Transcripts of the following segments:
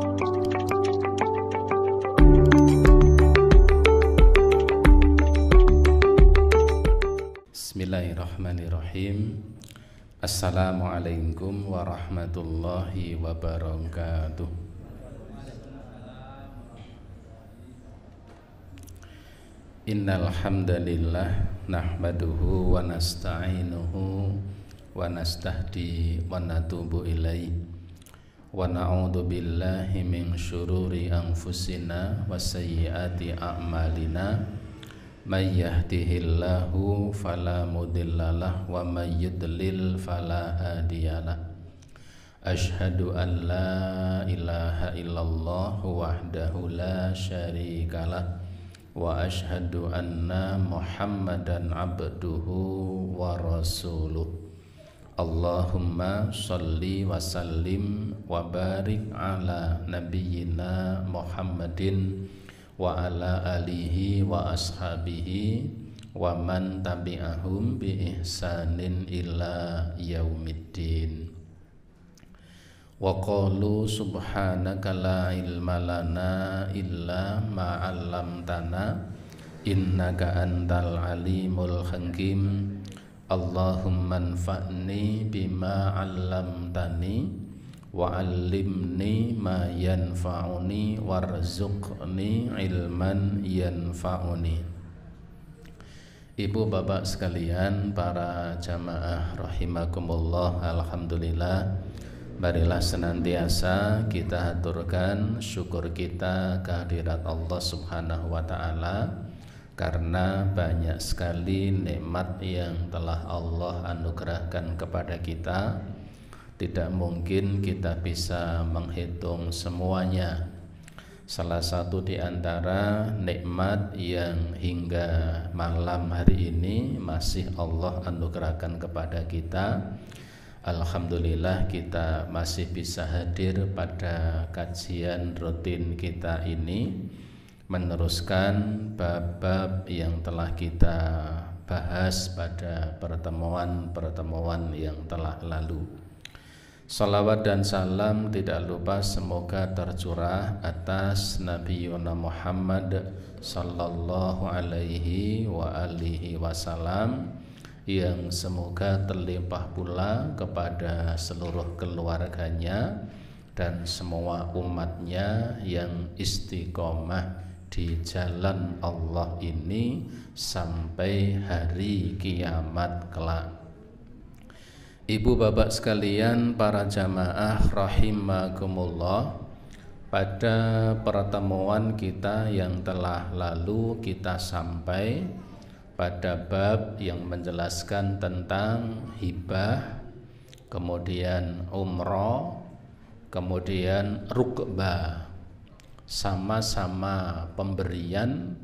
Bismillahirrahmanirrahim. Assalamualaikum warahmatullahi wabarakatuh. Innal hamdalillah nahmaduhu wa nasta'inuhu wa nastahdi wa natubu ilaihi wa na'udzu billahi min syururi anfusina wa sayyiati a'malina. May yahdihillahu fala mudhillalah wa may yudlil fala hadiyalah. Asyhadu an la ilaha illallah wahdahu la syarikalah wa asyhadu anna Muhammadan abduhu wa rasuluh. Allahumma sholli wa sallim wa barik ala nabiyyina Muhammadin wa ala alihi wa ashabihi wa man tabi'ahum bi ihsanin ila yaumiddin. Wa qalu subhanaka la ilma lana illa ma 'allamtana innaka antal alimul hakim. Allahumma anfa'ni bima 'allamtani wa 'allimni ma yanfa'uni warzuqni ilman yanfa'uni. Ibu bapak sekalian, para jamaah rahimakumullah, alhamdulillah, marilah senantiasa kita haturkan syukur kita kehadirat Allah Subhanahu wa taala karena banyak sekali nikmat yang telah Allah anugerahkan kepada kita. Tidak mungkin kita bisa menghitung semuanya. Salah satu di antara nikmat yang hingga malam hari ini masih Allah anugerahkan kepada kita, alhamdulillah kita masih bisa hadir pada kajian rutin kita ini, meneruskan bab-bab yang telah kita bahas pada pertemuan-pertemuan yang telah lalu. Salawat dan salam tidak lupa semoga tercurah atas Nabi Yuna Muhammad sallallahu alaihi wa alihi wasallam, yang semoga terlimpah pula kepada seluruh keluarganya dan semua umatnya yang istiqomah di jalan Allah ini sampai hari kiamat kelak. Ibu bapak sekalian, para jamaah rahimakumullah, pada pertemuan kita yang telah lalu kita sampai pada bab yang menjelaskan tentang hibah, kemudian umroh, kemudian rukbah, sama-sama pemberian,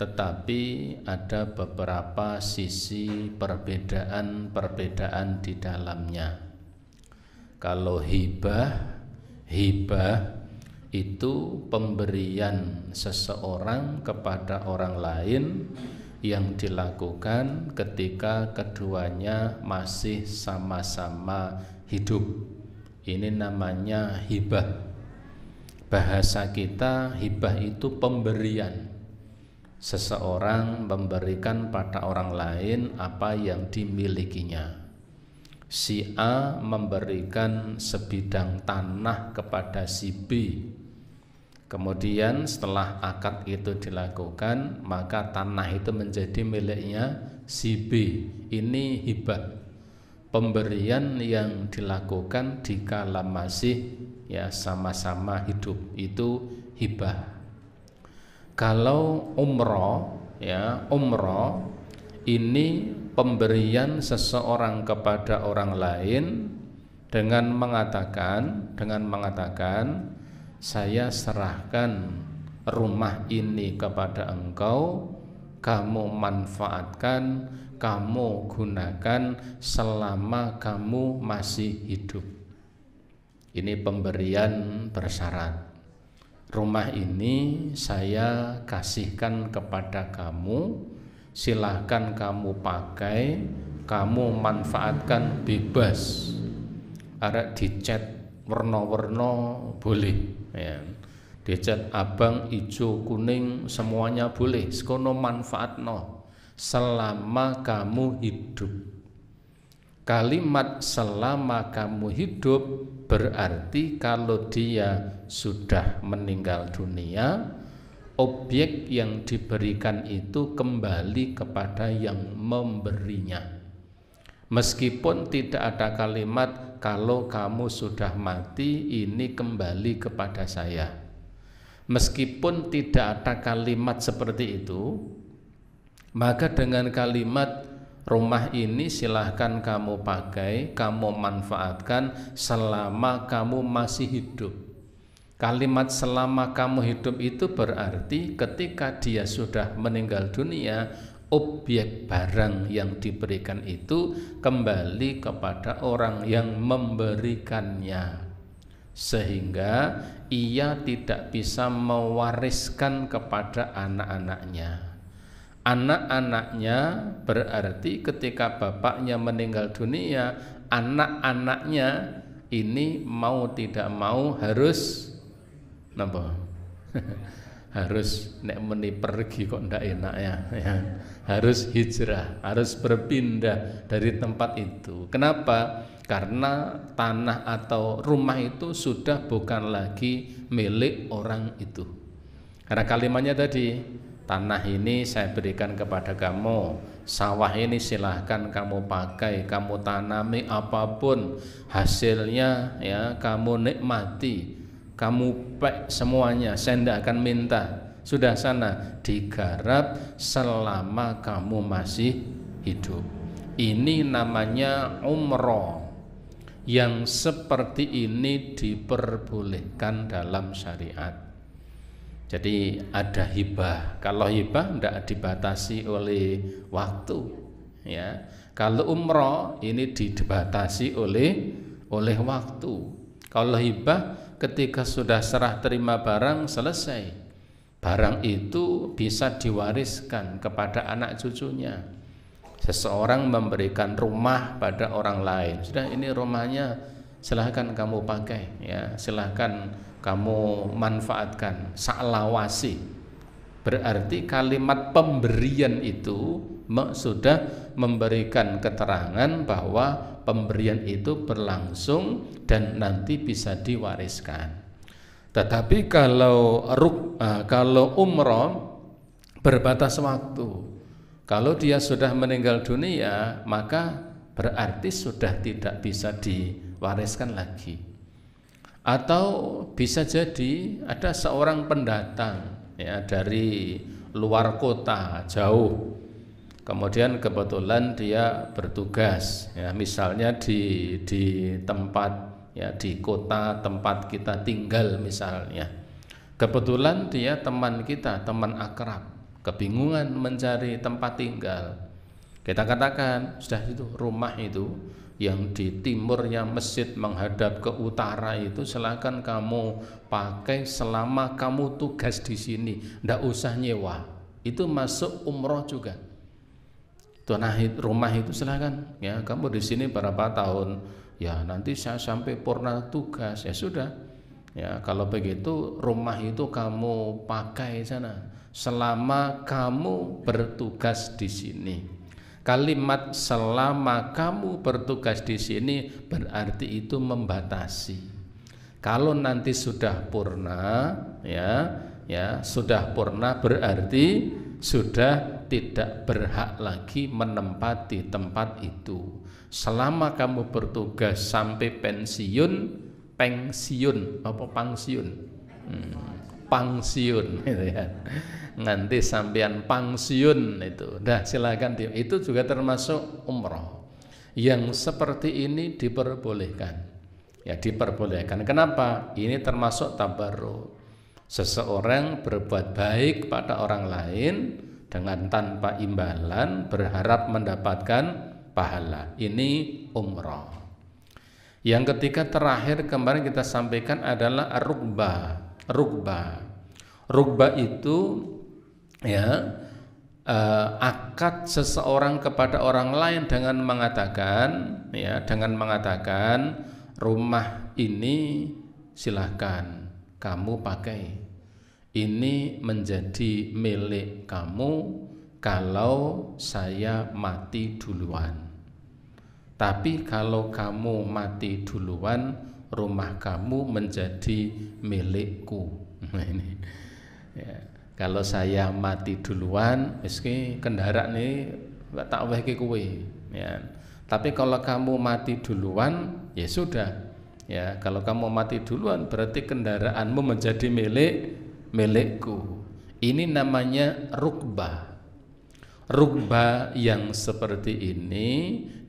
tetapi ada beberapa sisi perbedaan-perbedaan di dalamnya. Kalau hibah itu pemberian seseorang kepada orang lain yang dilakukan ketika keduanya masih sama-sama hidup. Ini namanya hibah. Bahasa kita, hibah itu pemberian. Seseorang memberikan pada orang lain apa yang dimilikinya. Si A memberikan sebidang tanah kepada si B. Kemudian setelah akad itu dilakukan, maka tanah itu menjadi miliknya si B. Ini hibah. Pemberian yang dilakukan dikala masih sama-sama hidup, itu hibah. Kalau umroh ini pemberian seseorang kepada orang lain dengan mengatakan saya serahkan rumah ini kepada engkau, kamu manfaatkan, kamu gunakan selama kamu masih hidup. Ini pemberian bersyarat. Rumah ini saya kasihkan kepada kamu, silahkan kamu pakai, kamu manfaatkan bebas. Arek dicat warna-warna boleh, ya. Dicat abang, hijau, kuning, semuanya boleh. Sekono manfaatno selama kamu hidup. Kalimat selama kamu hidup berarti kalau dia sudah meninggal dunia, objek yang diberikan itu kembali kepada yang memberinya. Meskipun tidak ada kalimat kalau kamu sudah mati ini kembali kepada saya. Meskipun tidak ada kalimat seperti itu, maka dengan kalimat rumah ini silahkan kamu pakai, kamu manfaatkan selama kamu masih hidup. Kalimat selama kamu hidup itu berarti ketika dia sudah meninggal dunia, objek barang yang diberikan itu kembali kepada orang yang memberikannya, sehingga ia tidak bisa mewariskan kepada anak-anaknya. Anak-anaknya berarti ketika bapaknya meninggal dunia, anak-anaknya ini mau tidak mau harus napa? Harus nek meni pergi kok ndak enak ya. Harus hijrah, harus berpindah dari tempat itu. Kenapa? Karena tanah atau rumah itu sudah bukan lagi milik orang itu. Karena kalimatnya tadi, tanah ini saya berikan kepada kamu, sawah ini silahkan kamu pakai, kamu tanami apapun, hasilnya ya kamu nikmati, kamu pek semuanya, saya tidak akan minta. Sudah sana digarap selama kamu masih hidup. Ini namanya umroh. Yang seperti ini diperbolehkan dalam syariat. Jadi ada hibah. Kalau hibah tidak dibatasi oleh waktu, ya. Kalau umroh ini dibatasi oleh waktu. Kalau hibah ketika sudah serah terima barang selesai, barang itu bisa diwariskan kepada anak cucunya. Seseorang memberikan rumah pada orang lain, sudah ini rumahnya silahkan kamu pakai, ya silahkan kamu manfaatkan, sa'lawasi. Berarti kalimat pemberian itu sudah memberikan keterangan bahwa pemberian itu berlangsung dan nanti bisa diwariskan. Tetapi kalau umroh berbatas waktu. Kalau dia sudah meninggal dunia, maka berarti sudah tidak bisa diwariskan lagi. Atau bisa jadi ada seorang pendatang ya dari luar kota jauh, kemudian kebetulan dia bertugas ya, misalnya di tempat ya, di kota tempat kita tinggal misalnya. Kebetulan dia teman kita, teman akrab, kebingungan mencari tempat tinggal. Kita katakan sudah itu rumah itu yang di timurnya masjid menghadap ke utara itu silakan kamu pakai selama kamu tugas di sini, ndak usah nyewa. Itu masuk umroh juga. Tanah rumah itu silakan ya, kamu di sini berapa tahun? Ya nanti saya sampai purna tugas. Ya sudah. Ya kalau begitu rumah itu kamu pakai sana selama kamu bertugas di sini. Kalimat selama kamu bertugas di sini berarti itu membatasi. Kalau nanti sudah purna, ya sudah purna berarti sudah tidak berhak lagi menempati tempat itu. Selama kamu bertugas sampai pensiun apa pangsiun? Pangsiun gitu ya. Nanti sampean pangsiun itu. Dah silakan itu juga termasuk umroh. Yang seperti ini diperbolehkan. Ya diperbolehkan. Kenapa? Ini termasuk tabarruk. Seseorang berbuat baik pada orang lain dengan tanpa imbalan berharap mendapatkan pahala. Ini umroh. Yang ketiga terakhir kemarin kita sampaikan adalah Rugbah itu ya akad seseorang kepada orang lain dengan mengatakan rumah ini silahkan kamu pakai. Ini menjadi milik kamu kalau saya mati duluan. Tapi kalau kamu mati duluan, rumah kamu menjadi milikku. Ini ya. Kalau saya mati duluan, meski kendaraan ini tak wehke kowe, ya. Tapi kalau kamu mati duluan, ya sudah. Ya, kalau kamu mati duluan berarti kendaraanmu menjadi milikku. Ini namanya rukbah. Rukbah yang seperti ini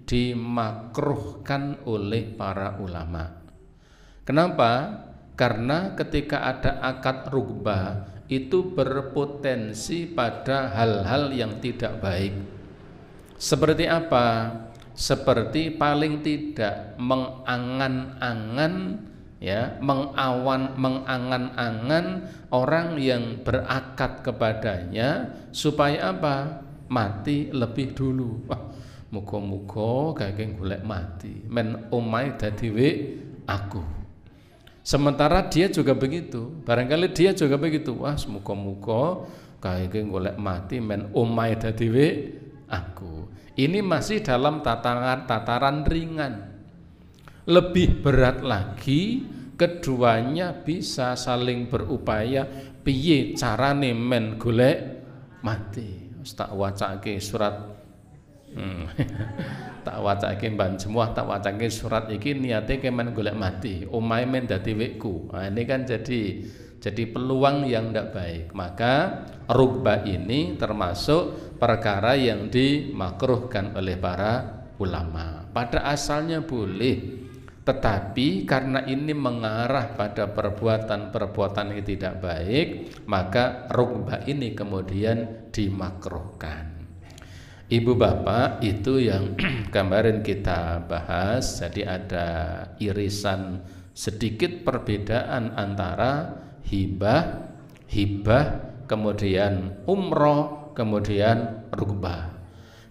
dimakruhkan oleh para ulama. Kenapa? Karena ketika ada akad rukbah itu berpotensi pada hal-hal yang tidak baik. Seperti apa? Seperti paling tidak mengangan-angan, ya, mengangan-angan orang yang berakad kepadanya supaya apa? Mati lebih dulu. Wah, muga-muga kakek golek mati, men omahe dadi aku. Sementara dia juga begitu, barangkali dia juga begitu. Wah, muga-muga kakek golek mati, men omahe dadi aku. Ini masih dalam tataran ringan. Lebih berat lagi, keduanya bisa saling berupaya piye carane men golek mati. Tak wacake surat tak wacake mban jemuah, tak wacake surat iki niate kemen golek mati, omahe men dadi wekku. Nah, ini kan jadi peluang yang tidak baik. Maka rukbah ini termasuk perkara yang dimakruhkan oleh para ulama. Pada asalnya boleh, tetapi karena ini mengarah pada perbuatan-perbuatan yang tidak baik, maka rukbah ini kemudian dimakruhkan. Ibu bapak, itu yang kemarin kita bahas. Jadi ada irisan sedikit perbedaan antara hibah, kemudian umroh, kemudian rukbah.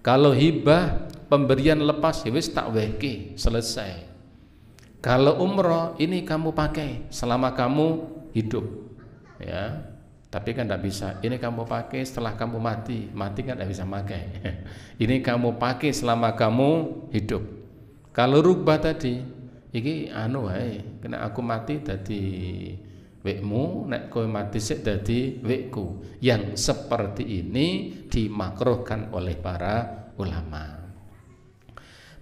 Kalau hibah, pemberian lepas, wis tak wehke, selesai. Kalau umroh, ini kamu pakai selama kamu hidup, ya. Tapi kan tidak bisa. Ini kamu pakai setelah kamu mati kan tidak bisa pakai. Ini kamu pakai selama kamu hidup. Kalau rukbah tadi, iki kena aku mati dadi wekmu, nek kowe mati sik dadi wekku. Yang seperti ini dimakruhkan oleh para ulama.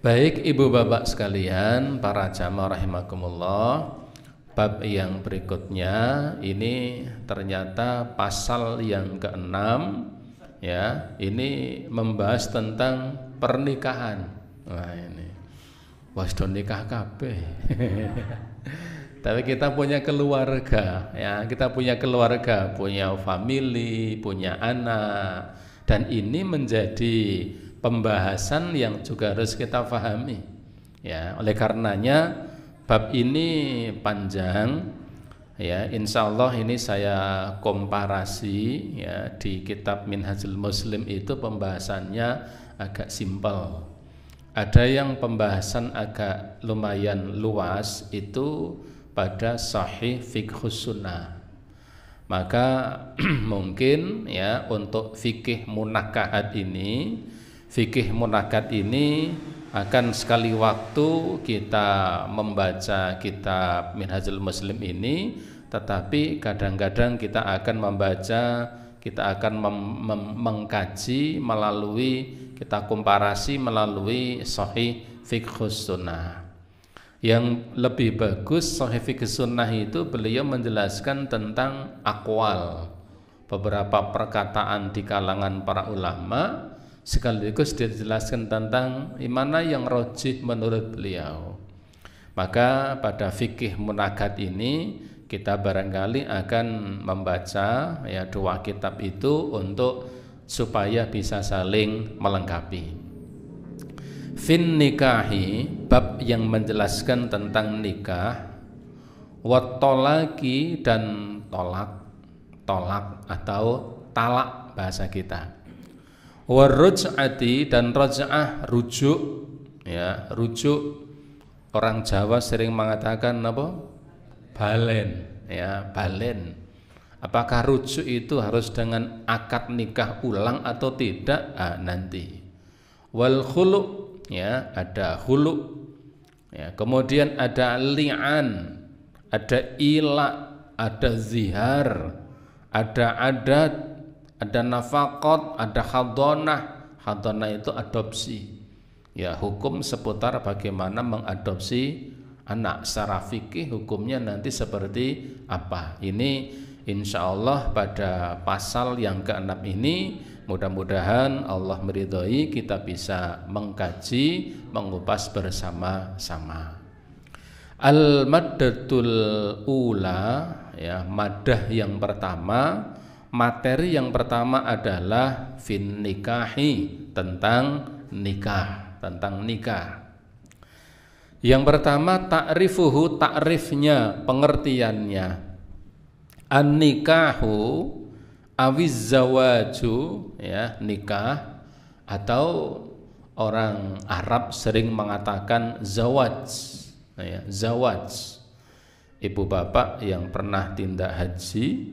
Baik ibu bapak sekalian, para jamaah rahimakumullah, bab yang berikutnya ini ternyata pasal yang ke-6, ya, ini membahas tentang pernikahan. Nah ini wis do nikah kabeh. Tapi kita punya keluarga, ya, kita punya keluarga, punya family, punya anak, dan ini menjadi pembahasan yang juga harus kita pahami, ya. Oleh karenanya bab ini panjang, ya. Insya Allah ini saya komparasi, ya, di kitab Minhajul Muslim itu pembahasannya agak simpel. Ada yang pembahasan agak lumayan luas itu pada Sahih Fiqhus Sunnah. Maka mungkin, ya, untuk fikih munakahat ini, akan sekali waktu kita membaca kitab Minhajul Muslim ini, tetapi kadang-kadang kita akan membaca, kita akan mengkaji melalui, kita komparasi melalui Sahih Fiqhus Sunnah. Yang lebih bagus Sahih Fiqhus Sunnah itu beliau menjelaskan tentang aqwal, beberapa perkataan di kalangan para ulama, sekaligus dijelaskan tentang mana yang rajih menurut beliau. Maka pada fikih munakat ini kita barangkali akan membaca, ya, dua kitab itu untuk supaya bisa saling melengkapi. Fin nikahi, bab yang menjelaskan tentang nikah, wat tolaki, dan tolak atau talak bahasa kita, warruj'ati, dan raj'ah, rujuk, ya, rujuk. Orang Jawa sering mengatakan apa? Balen, ya, balen. Apakah rujuk itu harus dengan akad nikah ulang atau tidak? Nanti. Wal khulu, ya, ada khulu. Ya, kemudian ada li'an, ada ila, ada zihar, ada adat, ada nafaqat, ada hadonah. Hadonah itu adopsi. Ya, hukum seputar bagaimana mengadopsi anak. Secara fikih hukumnya nanti seperti apa? Ini insya Allah pada pasal yang ke-6 ini mudah-mudahan Allah meridhoi kita bisa mengkaji, mengupas bersama-sama. Al-maddatul ula, ya, madah yang pertama, materi yang pertama adalah fin nikahi, tentang nikah, tentang nikah. Yang pertama ta'rifuhu, ta'rifnya, pengertiannya. An-nikahu awiz zawaju, ya, nikah, atau orang Arab sering mengatakan zawaj, ya, zawaj. Ibu bapak yang pernah tindak haji,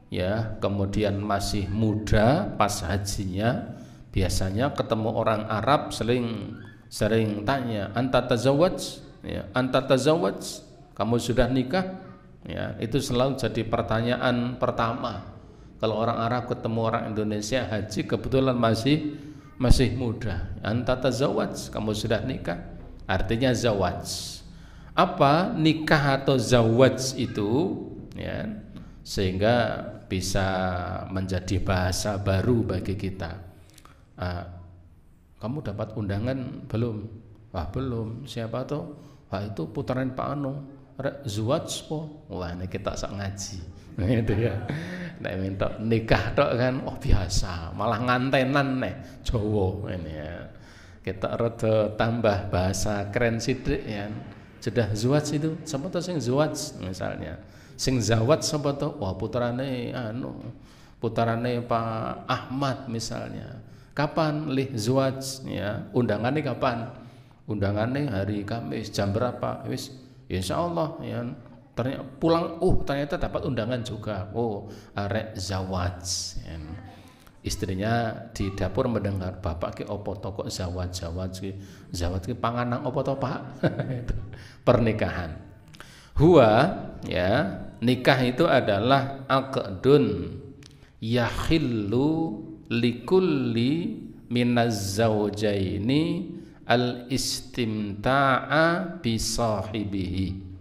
ya, kemudian masih muda pas hajinya, biasanya ketemu orang Arab sering tanya, anta tazawaj, ya, anta tazawaj, kamu sudah nikah? Ya, itu selalu jadi pertanyaan pertama kalau orang Arab ketemu orang Indonesia haji kebetulan masih muda. Anta tazawaj, kamu sudah nikah? Artinya zawaj. Apa nikah atau zawaj itu? Ya, sehingga bisa menjadi bahasa baru bagi kita. Kamu dapat undangan belum? Wah, belum. Siapa tuh? Wah, itu putaran Pak Anu. Zuwaj po. Wah, ini kita sak ngaji. Gitu ya. Nek minta nikah tok kan, oh biasa, malah ngantenan nih Jawa ini ya. Kita rada tambah bahasa keren sidik ya. Sudah zuwaj itu, sapa to sing zuwaj misalnya. Sing zawaj sapa to? Wah, putarane putarane Pak Ahmad misalnya. Kapan lih zuwaj ya? Undangannya kapan? Undangannya hari Kamis jam berapa? Wis insyaallah ya. Ternyata pulang, ternyata dapat undangan juga. Arek zawaj ya. Istrinya di dapur mendengar, bapak ki opo to kok zawaj ki panganang opo to Pak? Pernikahan. Huwa, ya, nikah itu adalah aqdun yahillu likulli minaz zawjaini al-istimta'a bisahibihi.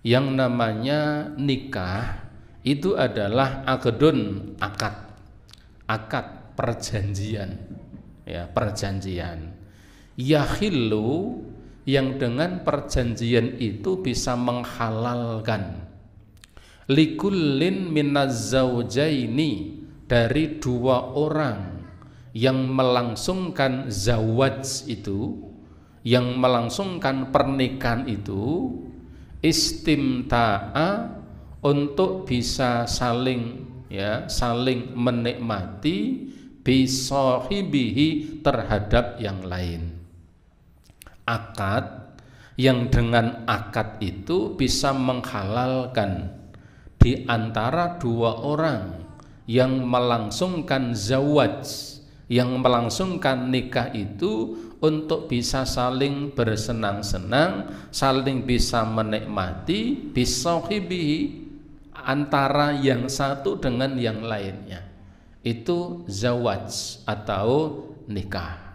Yang namanya nikah itu adalah aqdun, akad perjanjian, ya, perjanjian. Yahillu, yang dengan perjanjian itu bisa menghalalkan, likullin minaz zawjaini, dari dua orang yang melangsungkan zawaj itu, yang melangsungkan pernikahan itu, istimta'a, untuk bisa saling menikmati bisahibihi, terhadap yang lain. Akad yang dengan akad itu bisa menghalalkan di antara dua orang yang melangsungkan zawaj, yang melangsungkan nikah itu, untuk bisa saling bersenang-senang, saling bisa menikmati bisahibihi, antara yang satu dengan yang lainnya. Itu zawaj atau nikah.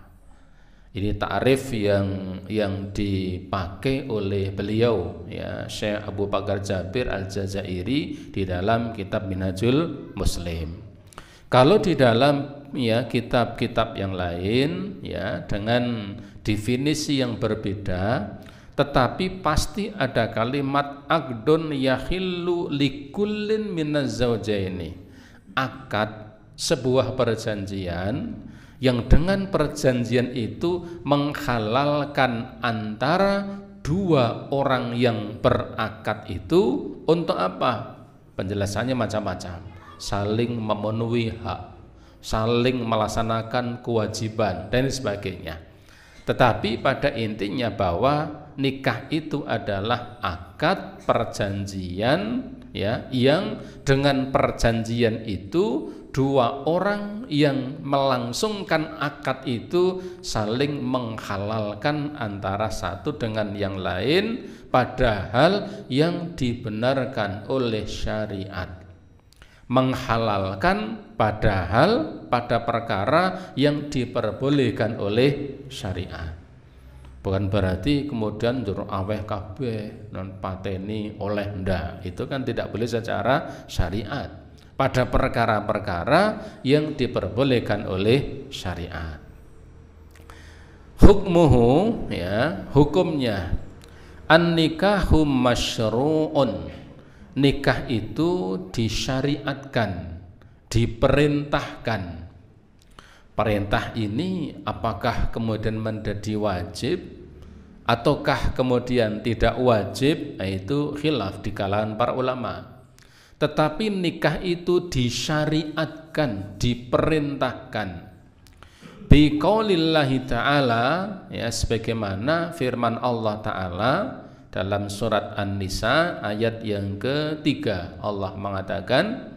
Ini ta'rif yang dipakai oleh beliau, ya, Syekh Abu Bakar Jabir Al-Jazairi di dalam kitab Minhajul Muslim. Kalau di dalam, ya, kitab-kitab yang lain, ya, dengan definisi yang berbeda, tetapi pasti ada kalimat aqdun yahillu likullin minaz zawjaini. Akad, sebuah perjanjian yang dengan perjanjian itu menghalalkan antara dua orang yang berakad itu untuk apa? Penjelasannya macam-macam. Saling memenuhi hak, saling melaksanakan kewajiban, dan sebagainya. Tetapi pada intinya bahwa nikah itu adalah akad perjanjian ya, yang dengan perjanjian itu dua orang yang melangsungkan akad itu saling menghalalkan antara satu dengan yang lain, padahal yang dibenarkan oleh syariat. Menghalalkan padahal pada perkara yang diperbolehkan oleh syariat. Bukan berarti kemudian jur aweh kabeh non pateni oleh ndak. Itu kan tidak boleh secara syariat. Pada perkara-perkara yang diperbolehkan oleh syariat. Hukmuhu, ya, hukumnya an-nikahu masyru'un. Nikah itu disyariatkan, diperintahkan. Perintah ini apakah kemudian menjadi wajib ataukah kemudian tidak wajib? Nah, itu khilaf di kalangan para ulama. Tetapi nikah itu disyariatkan, diperintahkan. Biqaulillahi ta'ala, ya, sebagaimana firman Allah Ta'ala dalam surat An-Nisa ayat yang ketiga. Allah mengatakan,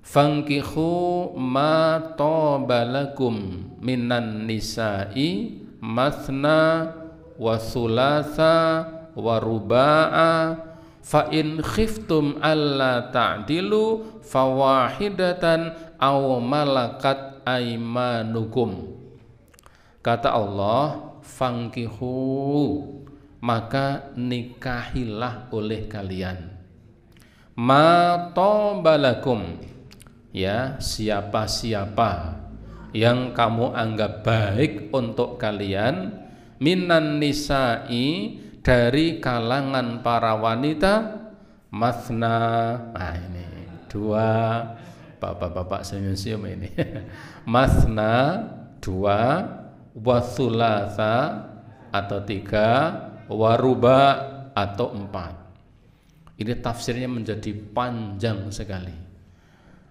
fankihu ma tobalakum minan nisa'i mathna wa thulatha wa ruba'a fa in khiftum alla ta'dilu fawahidatan aw malakat aimanukum. Kata Allah, fankihu, maka nikahilah oleh kalian ma tobalakum, ya, siapa-siapa yang kamu anggap baik untuk kalian, minan nisa'i, dari kalangan para wanita, masna, nah ini dua, bapak-bapak senyum-senyum ini masna dua, wasulasa atau tiga, waruba atau empat. Ini tafsirnya menjadi panjang sekali.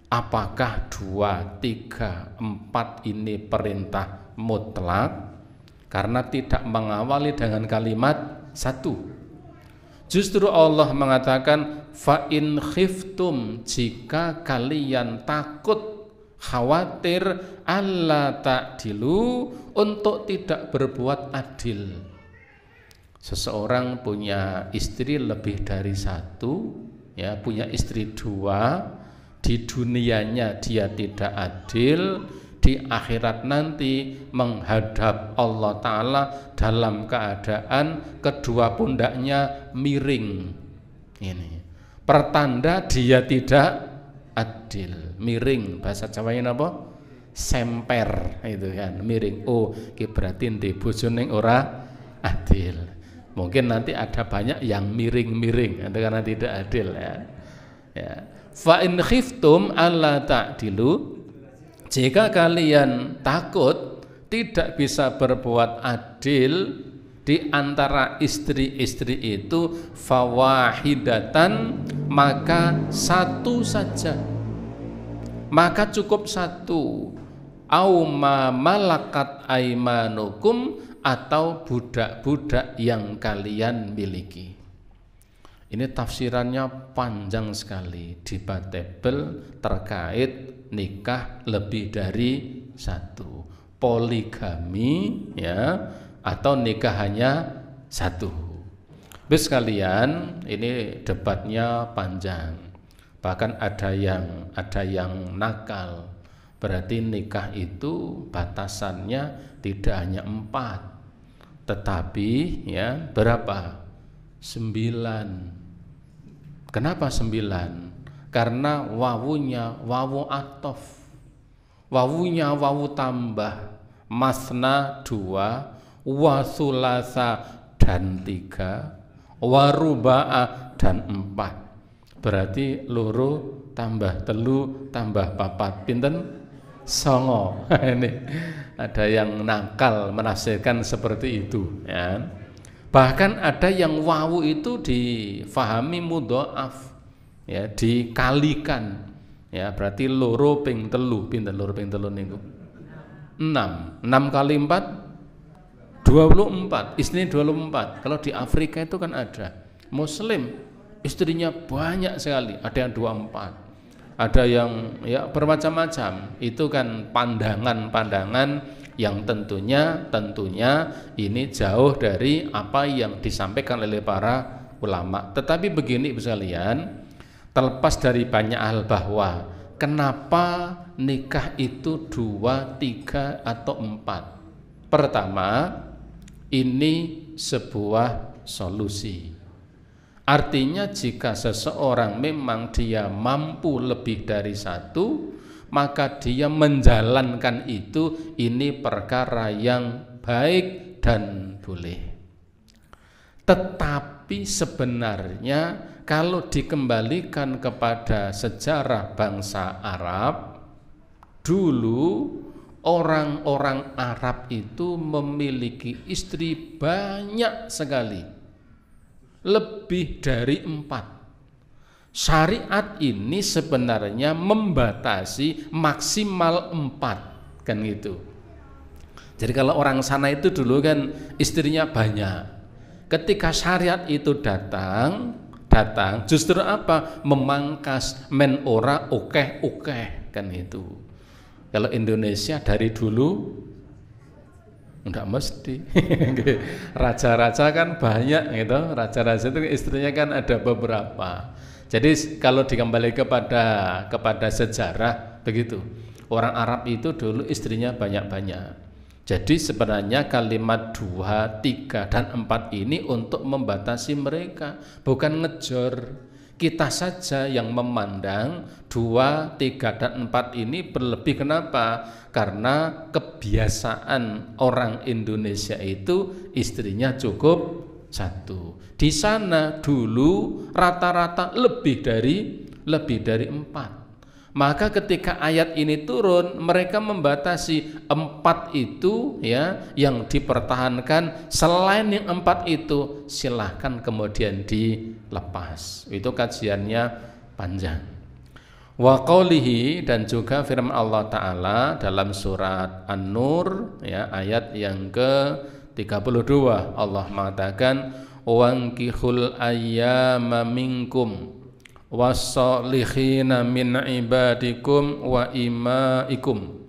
Apakah 2, 3, 4 ini perintah mutlak karena tidak mengawali dengan kalimat 1? Justru Allah mengatakan fa in khiftum, jika kalian takut, khawatir, alla ta'dilu, untuk tidak berbuat adil. Seseorang punya istri lebih dari 1, ya, punya istri 2, di dunianya dia tidak adil, di akhirat nanti menghadap Allah Ta'ala dalam keadaan kedua pundaknya miring. Ini pertanda dia tidak adil. Miring bahasa Jawanya apa? Semper, itu kan, miring. Oh, ki berarti ndek bojone ora adil. Mungkin nanti ada banyak yang miring-miring karena tidak adil, ya. Ya. Fa in khiftum alla ta'dilu, jika kalian takut tidak bisa berbuat adil di antara istri-istri itu, fawahidatan, maka 1 saja, maka cukup 1, au ma malakat aimanukum, atau budak-budak yang kalian miliki. Ini tafsirannya panjang sekali, debatable terkait nikah lebih dari 1, poligami, ya, atau nikah hanya 1. Bis kalian, ini debatnya panjang. Bahkan ada yang nakal, berarti nikah itu batasannya tidak hanya 4, tetapi, ya, berapa? 9. Kenapa 9? Karena wawunya wawu atof, wawunya wawu tambah, masna 2, wasulasa dan 3, waruba'a dan 4. Berarti loro tambah telu tambah 4 pinten? 9. Ini ada yang nakal menafsirkan seperti itu, ya. Bahkan ada yang wawu itu difahami mudhoaf, ya, dikalikan, ya, berarti loro ping telu, pinten loro ping telu niku? 6. 6 kali 4 24, istilahnya 24. Kalau di Afrika itu kan ada Muslim istrinya banyak sekali, ada yang 24, ada yang ya bermacam-macam. Itu kan pandangan-pandangan yang tentunya ini jauh dari apa yang disampaikan oleh para ulama. Tetapi begini Ibu sekalian, terlepas dari banyak hal bahwa kenapa nikah itu 2, 3 atau 4. Pertama, ini sebuah solusi. Artinya jika seseorang memang dia mampu lebih dari 1, maka dia menjalankan itu, ini perkara yang baik dan boleh. Tetapi sebenarnya kalau dikembalikan kepada sejarah bangsa Arab, dulu orang-orang Arab itu memiliki istri banyak sekali, lebih dari 4. Syariat ini sebenarnya membatasi maksimal 4, kan gitu. Jadi kalau orang sana itu dulu kan istrinya banyak. Ketika syariat itu datang justru apa? Memangkas men ora okeh kan itu. Kalau Indonesia dari dulu enggak mesti. Raja-raja kan banyak gitu. Raja-raja itu istrinya kan ada beberapa. Jadi kalau dikembali kepada sejarah begitu. Orang Arab itu dulu istrinya banyak-banyak. Jadi sebenarnya kalimat 2, 3 dan 4 ini untuk membatasi mereka, bukan ngejor. Kita saja yang memandang 2, 3 dan 4 ini berlebih. Kenapa? Karena kebiasaan orang Indonesia itu istrinya cukup 1. Di sana dulu rata-rata lebih dari 4. Maka ketika ayat ini turun, mereka membatasi 4 itu ya, yang dipertahankan. Selain yang 4 itu silahkan kemudian dilepas. Itu kajiannya panjang. Wa qaulihi, dan juga firman Allah Ta'ala dalam surat An-Nur ya, ayat yang ke-32, Allah mengatakan wankihul ayyama minkum was-solikhina min ibadikum wa imaikum.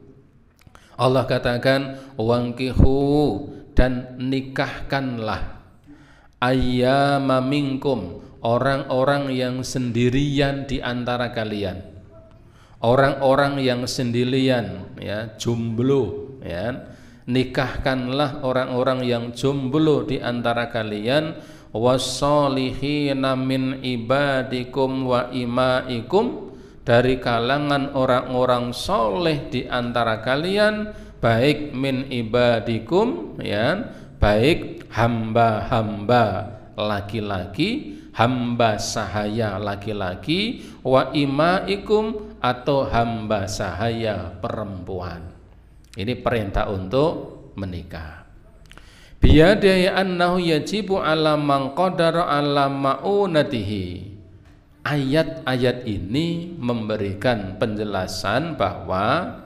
Allah katakan wankihu, dan nikahkanlah ayyama minkum, orang-orang yang sendirian di antara kalian, orang-orang yang sendirian ya, jomblo ya. Nikahkanlah orang-orang yang jomblo di antara kalian, was-solihina min ibadikum wa imaikum, dari kalangan orang-orang soleh di antara kalian, baik min ibadikum ya, baik hamba-hamba laki-laki, hamba sahaya laki-laki, wa imaikum, atau hamba sahaya perempuan. Ini perintah untuk menikah. Biyadai annahu yajibu ala man qadara ala ma'unatihi. Ayat-ayat ini memberikan penjelasan bahwa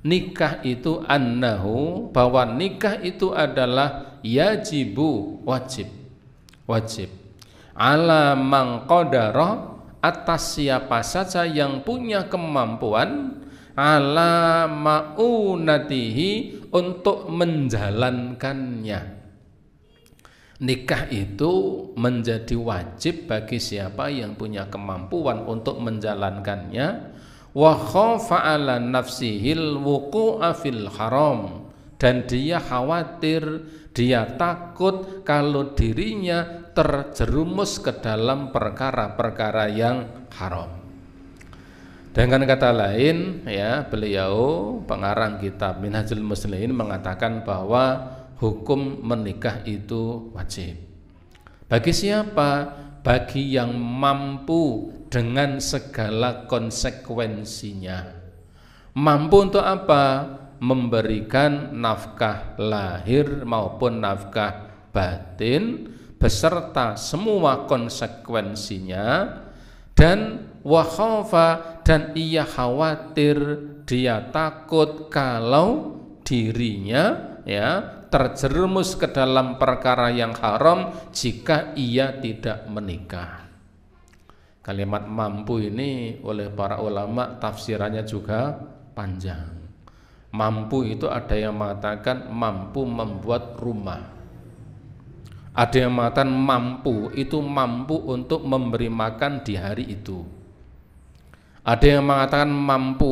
nikah itu bahwa nikah itu adalah yajibu, wajib ala man qadara, atas siapa saja yang punya kemampuan, ala ma'unatihi, untuk menjalankannya. Nikah itu menjadi wajib bagi siapa yang punya kemampuan untuk menjalankannya. Wa khafa ala nafsihil wuqu'a fil haram, dan dia khawatir, dia takut kalau dirinya terjerumus ke dalam perkara-perkara yang haram. Dengan kata lain ya, beliau pengarang kitab Minhajul Muslimin mengatakan bahwa hukum menikah itu wajib. Bagi siapa? Bagi yang mampu dengan segala konsekuensinya. Mampu untuk apa? Memberikan nafkah lahir maupun nafkah batin beserta semua konsekuensinya. Dan wa khafa, dan ia khawatir, dia takut kalau dirinya ya terjerumus ke dalam perkara yang haram jika ia tidak menikah. Kalimat mampu ini oleh para ulama tafsirannya juga panjang. Mampu itu ada yang mengatakan mampu membuat rumah. Ada yang mengatakan mampu itu mampu untuk memberi makan di hari itu. Ada yang mengatakan mampu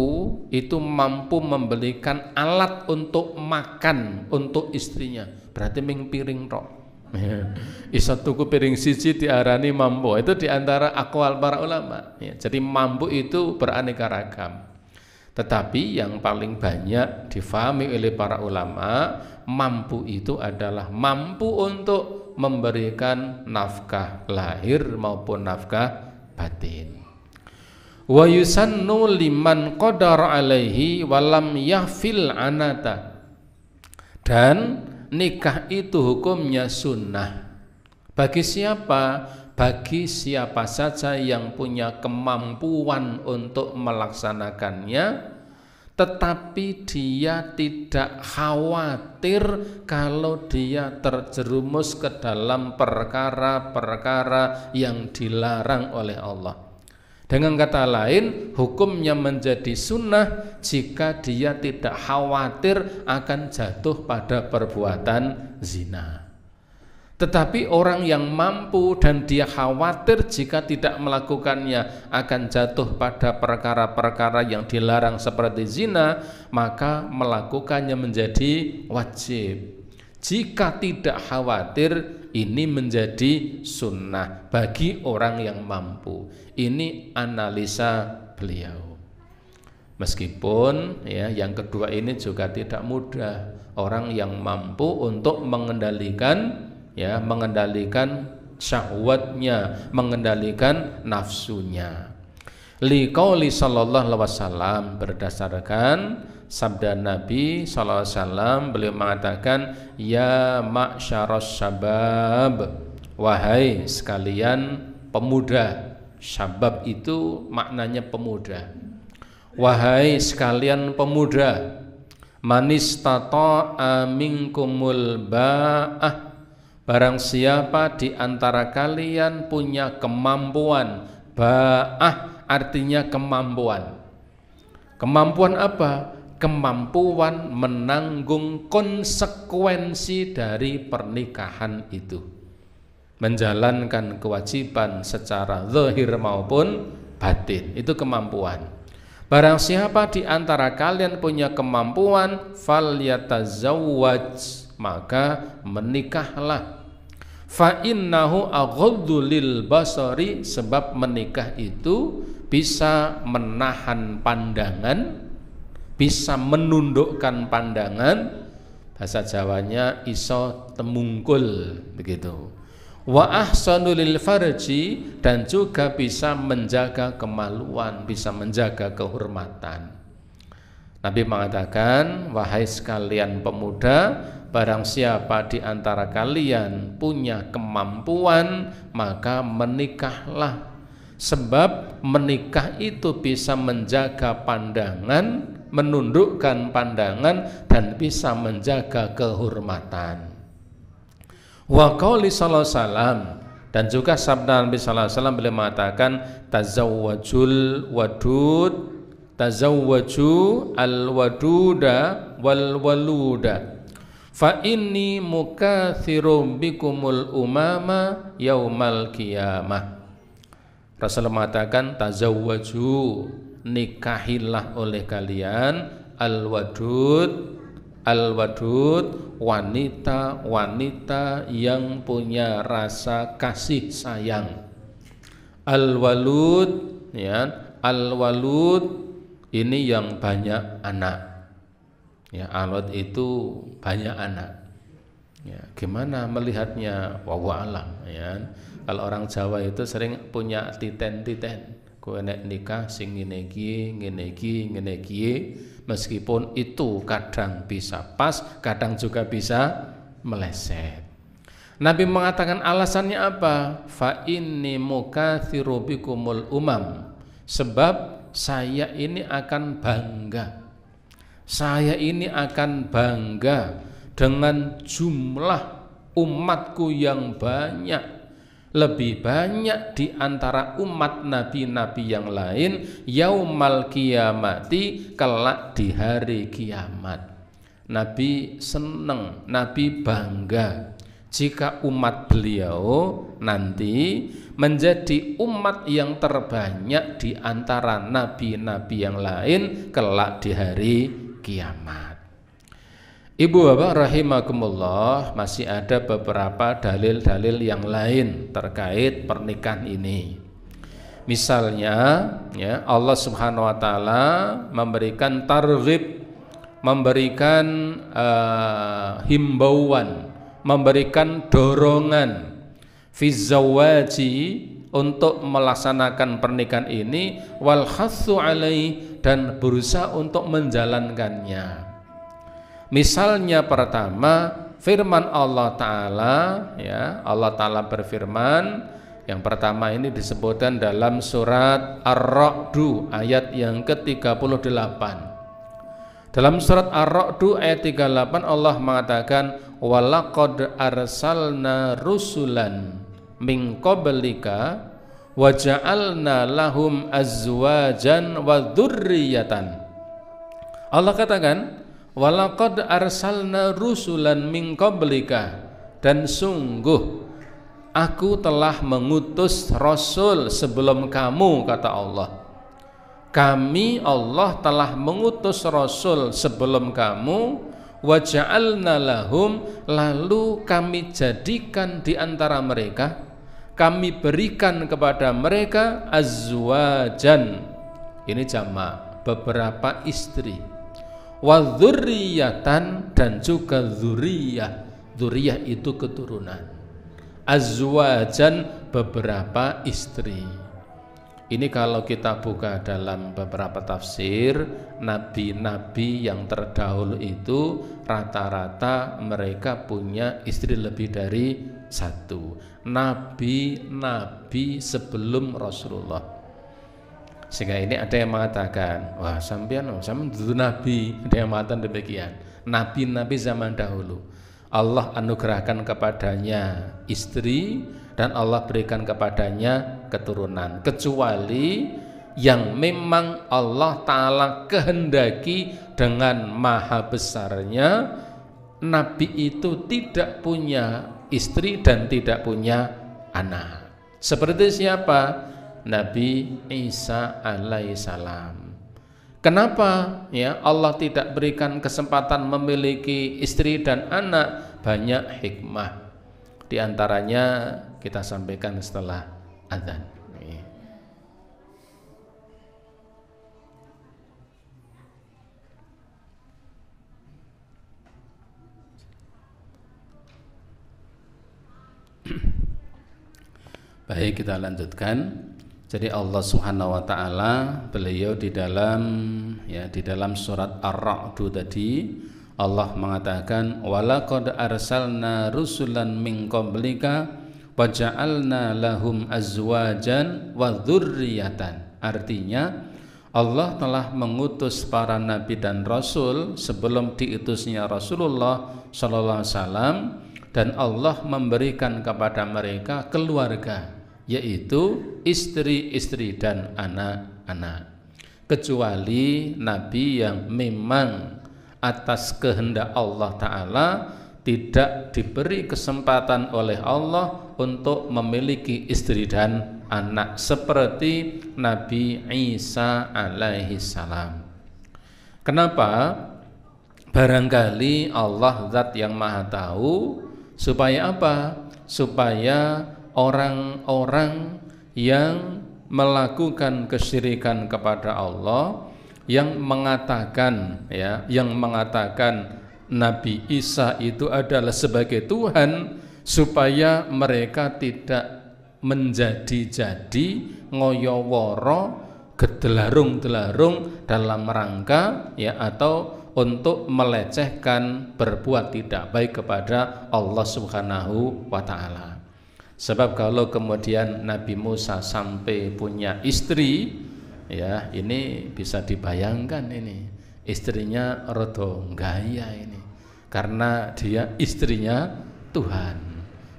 itu mampu membelikan alat untuk makan untuk istrinya. Berarti ming piring tok. Isa tuku piring siji diarani mampu. Itu diantara akwal para ulama. Jadi mampu itu beraneka ragam. Tetapi yang paling banyak difahami oleh para ulama, mampu itu adalah mampu untuk memberikan nafkah lahir maupun nafkah batin. Wa yusannu liman qadara alaihi walam yahfil anata. Dan nikah itu hukumnya sunnah. Bagi siapa? Bagi siapa saja yang punya kemampuan untuk melaksanakannya, tetapi dia tidak khawatir kalau dia terjerumus ke dalam perkara-perkara yang dilarang oleh Allah. Dengan kata lain, hukumnya menjadi sunnah jika dia tidak khawatir akan jatuh pada perbuatan zina. Tetapi orang yang mampu dan dia khawatir jika tidak melakukannya akan jatuh pada perkara-perkara yang dilarang seperti zina, maka melakukannya menjadi wajib. Jika tidak khawatir, ini menjadi sunnah bagi orang yang mampu. Ini analisa beliau. Meskipun ya, yang kedua ini juga tidak mudah. Orang yang mampu untuk mengendalikan syahwatnya, mengendalikan nafsunya. Liqauli sallallahu alaihi wasallam, berdasarkan sabda Nabi sallallahu alaihi wasallam, beliau mengatakan, ya ma'syaras syabab, wahai sekalian pemuda. Syabab itu maknanya pemuda. Wahai sekalian pemuda, manistata'a minkumul ba'ah, barang siapa di antara kalian punya kemampuan. Ba'ah artinya kemampuan. Kemampuan apa? Kemampuan menanggung konsekuensi dari pernikahan itu, menjalankan kewajiban secara zahir maupun batin. Itu kemampuan. Barang siapa di antara kalian punya kemampuan, falyatazawwaj, maka menikahlah. Fa innahu aghaddu lil basari, sebab menikah itu bisa menahan pandangan, bisa menundukkan pandangan. Bahasa Jawanya iso temungkul, begitu. Wa ahsanu lil farji, dan juga bisa menjaga kemaluan, bisa menjaga kehormatan. Nabi mengatakan, wahai sekalian pemuda, barang siapa di antara kalian punya kemampuan, maka menikahlah. Sebab menikah itu bisa menjaga pandangan, menundukkan pandangan, dan bisa menjaga kehormatan. Wa qauli sallallahu alaihi wasallam, dan juga sabda Nabi sallallahu alaihi wasallam, beliau mengatakan, tazawwajul wadud, tazawwaju al waduda wal waluda, fa inni mukatsirum bikumul umama yaumal qiyamah. Rasulullah mengatakan, tazawwaju, nikahilah oleh kalian, al wadud, al-wadud, wanita-wanita yang punya rasa kasih sayang. Al-walud, ya, al-walud ini yang banyak anak. Ya, alwad itu banyak anak. Ya, gimana melihatnya? Wallahu alam, ya. Kalau orang Jawa itu sering punya titen-titen. Kowe nek nikah sing ngene iki, meskipun itu kadang bisa pas, kadang juga bisa meleset. Nabi mengatakan alasannya apa? Fa inni mukatsiru bikumul umam, sebab saya ini akan bangga. Saya ini akan bangga dengan jumlah umatku yang banyak, lebih banyak di antara umat nabi-nabi yang lain yaumal kiamati, kelak di hari kiamat. Nabi senang, Nabi bangga jika umat beliau nanti menjadi umat yang terbanyak di antara nabi-nabi yang lain kelak di hari kiamat. Ibu bapak rahimakumullah, masih ada beberapa dalil-dalil yang lain terkait pernikahan ini. Misalnya ya, Allah Subhanahu wa taala memberikan targhib, memberikan himbauan, memberikan dorongan fi zawaji, untuk melaksanakan pernikahan ini, wal khatsu alai, dan berusaha untuk menjalankannya. Misalnya pertama firman Allah Ta'ala ya, Allah Ta'ala berfirman, yang pertama ini disebutkan dalam surat Ar-Ra'du ayat yang ke-38. Dalam surat Ar-Ra'du ayat 38 Allah mengatakan, walaqad arsalna rusulan min qablika wa ja'alna lahum azwajan wa dzurriyyatan. Allah katakan, walaqad arsalna rusulan min qablika, dan sungguh aku telah mengutus rasul sebelum kamu, kata Allah. Kami Allah telah mengutus rasul sebelum kamu, wa ja'alna lahum, lalu kami jadikan di antara mereka, kami berikan kepada mereka azwajan, ini jamak, beberapa istri, wa dzurriyyatan, dan juga dzurriyyah. Dzurriyyah itu keturunan. Azwajan, beberapa istri. Ini kalau kita buka dalam beberapa tafsir, nabi-nabi yang terdahulu itu rata-rata mereka punya istri lebih dari satu. Nabi-nabi sebelum Rasulullah. Sehingga ini ada yang mengatakan, wah sampean itu nabi, ada yang mengatakan demikian. Nabi-nabi zaman dahulu Allah anugerahkan kepadanya istri dan Allah berikan kepadanya keturunan, kecuali yang memang Allah Ta'ala kehendaki dengan maha besarnya nabi itu tidak punya istri dan tidak punya anak. Seperti siapa? Nabi Isa alaihissalam. Kenapa ya Allah tidak berikan kesempatan memiliki istri dan anak? Banyak hikmah. Di antaranya kita sampaikan setelah azan. Baik, kita lanjutkan. Jadi Allah Subhanahu wa taala, beliau di dalam surat Ar-Ra'd tadi Allah mengatakan, walaqad arsalna rusulan min qablika wa ja'alna lahum azwajan wa dzurriyyatan. Artinya Allah telah mengutus para nabi dan rasul sebelum diutusnya Rasulullah sallallahu alaihi wasallam, dan Allah memberikan kepada mereka keluarga, yaitu istri-istri dan anak-anak, kecuali nabi yang memang atas kehendak Allah Ta'ala tidak diberi kesempatan oleh Allah untuk memiliki istri dan anak, seperti Nabi Isa alaihissalam. Kenapa? Barangkali Allah Zat yang Maha Tahu, supaya apa? Supaya orang-orang yang melakukan kesyirikan kepada Allah, yang mengatakan Nabi Isa itu adalah sebagai Tuhan, supaya mereka tidak menjadi-jadi ngoyoworo gedelarung-delarung dalam rangka atau untuk melecehkan, berbuat tidak baik kepada Allah Subhanahu wa taala. Sebab kalau kemudian Nabi Musa sampai punya istri, ini bisa dibayangkan, ini istrinya rodo gaya ini, karena dia istrinya Tuhan.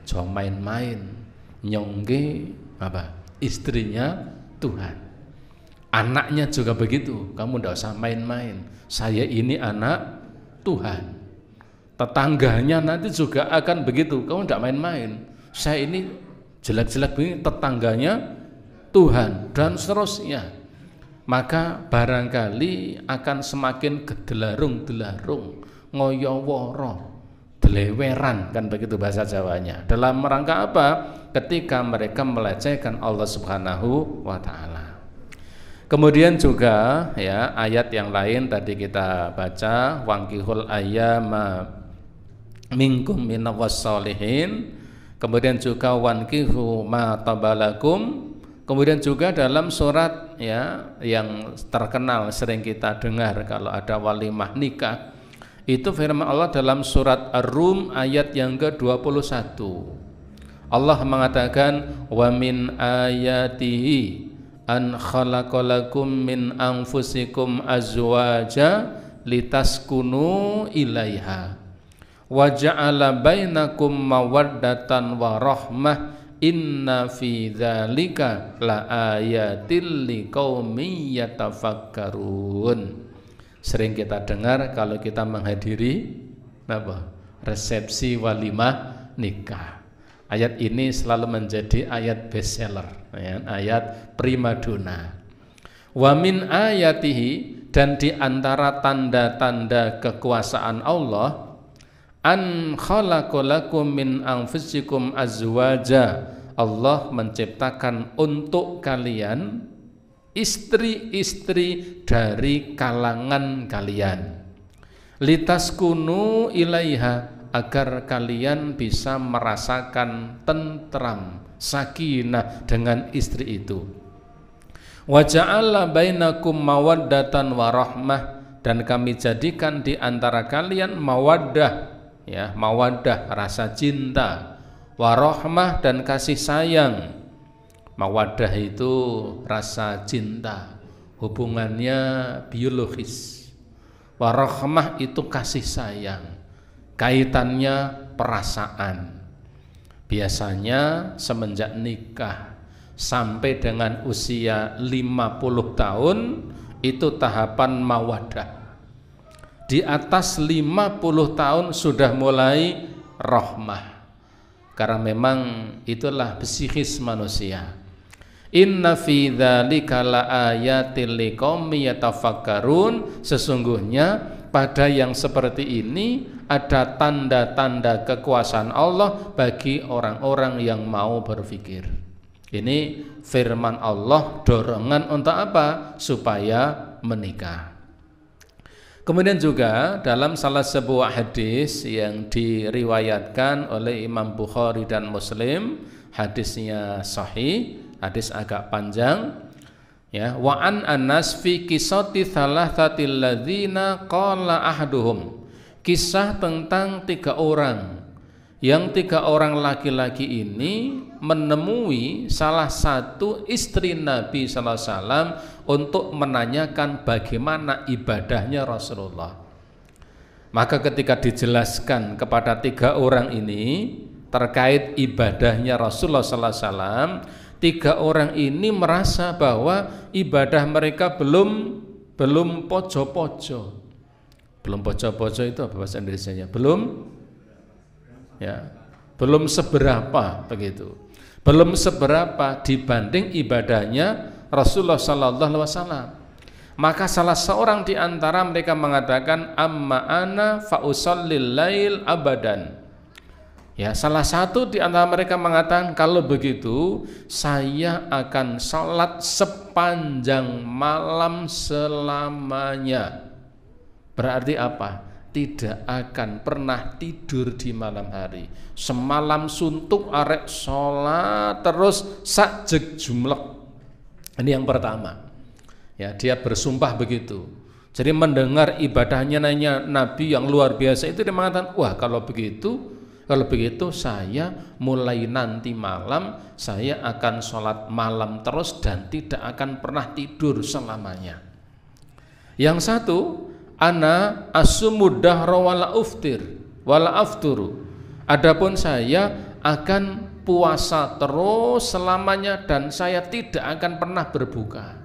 Jangan main-main. nyongge apa? Istrinya Tuhan. Anaknya juga begitu. Kamu tidak usah main-main. Saya ini anak Tuhan. Tetangganya nanti juga akan begitu. Kamu tidak main-main. Saya ini jelek-jelek begini, tetangganya Tuhan, dan seterusnya. Maka barangkali akan semakin gedelarung-delarung, ngoyoworo, deleweran, kan begitu bahasa Jawanya. Dalam rangka apa? Ketika mereka melecehkan Allah Subhanahu wa Ta'ala. Kemudian juga ya, ayat yang lain tadi kita baca, wankihul ayyama minkum minawas sholihin. Kemudian juga wankihu ma tabalakum. Kemudian juga dalam surat ya yang terkenal sering kita dengar kalau ada walimah nikah, itu firman Allah dalam surat Ar-Rum ayat yang ke-21. Allah mengatakan wa min ayatihi an khalaqalakum min anfusikum azwaja litaskunu ilaiha wa ja'ala bainakum mawaddatan wa rahmah inna fi dzalika la ayatil liqaumin yatafakkarun. Sering kita dengar kalau kita menghadiri apa? Resepsi walimah nikah. Ayat ini selalu menjadi ayat bestseller, ya, ayat primadona. Wa min ayatihi, dan di antara tanda-tanda kekuasaan Allah, an khalaqalakum min anfusikum azwaja, Allah menciptakan untuk kalian istri-istri dari kalangan kalian, litaskunu ilaiha, agar kalian bisa merasakan tentram, sakinah dengan istri itu. Wa ja'ala bainakum mawaddatan wa rahmah, dan kami jadikan di antara kalian mawaddah, ya, mawaddah rasa cinta, wa rahmah dan kasih sayang. Mawaddah itu rasa cinta, hubungannya biologis. Wa rahmah itu kasih sayang, kaitannya perasaan. Biasanya semenjak nikah sampai dengan usia 50 tahun itu tahapan mawaddah. Di atas 50 tahun sudah mulai rahmah, karena memang itulah psikis manusia. Inna fi dzalika laayatil liqaumin yatafakkarun, sesungguhnya pada yang seperti ini ada tanda-tanda kekuasaan Allah bagi orang-orang yang mau berpikir. Ini firman Allah, dorongan untuk apa? Supaya menikah. Kemudian juga dalam salah sebuah hadis yang diriwayatkan oleh Imam Bukhari dan Muslim, hadisnya sahih, hadis agak panjang. Ya, wa an Anas fi qissati thalathatil ladzina qala ahaduhum, kisah tentang 3 orang, yang 3 orang laki-laki ini menemui salah satu istri Nabi sallallahu alaihi wasallam untuk menanyakan bagaimana ibadahnya Rasulullah. Maka ketika dijelaskan kepada 3 orang ini terkait ibadahnya Rasulullah sallallahu alaihi wasallam, 3 orang ini merasa bahwa ibadah mereka belum pojo-pojo. Belum pojo-pojo itu apa bahasa Indonesianya? Belum seberapa begitu. Belum seberapa dibanding ibadahnya Rasulullah sallallahu alaihi wasallam. Maka salah seorang di antara mereka mengatakan, amma ana fa usallil lail abadan. Ya, salah satu di antara mereka mengatakan, kalau begitu saya akan sholat sepanjang malam selamanya. Berarti apa? Tidak akan pernah tidur di malam hari. Semalam suntuk arek sholat terus sakjeg jumlek. Ini yang pertama. Ya, dia bersumpah begitu. Jadi mendengar ibadahnya Nabi yang luar biasa itu, dia mengatakan, wah kalau begitu saya mulai nanti malam saya akan sholat malam terus dan tidak akan pernah tidur selamanya. Yang satu, ana asumud dahra wala uftir wala afturu. Adapun saya akan puasa terus selamanya dan saya tidak akan pernah berbuka.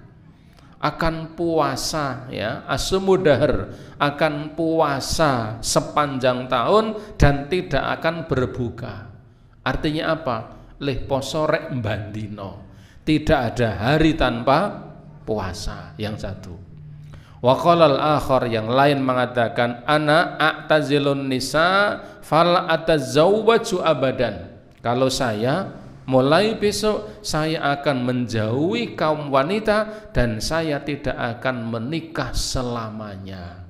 Akan puasa ya, asumu dahar, akan puasa sepanjang tahun dan tidak akan berbuka. Artinya apa? Leh poso rek mbandino. Tidak ada hari tanpa puasa. Yang satu. Wa qalal akhar, yang lain mengatakan ana a'tazilun nisa fala atazawwaju abadan. Kalau saya mulai besok saya akan menjauhi kaum wanita dan saya tidak akan menikah selamanya.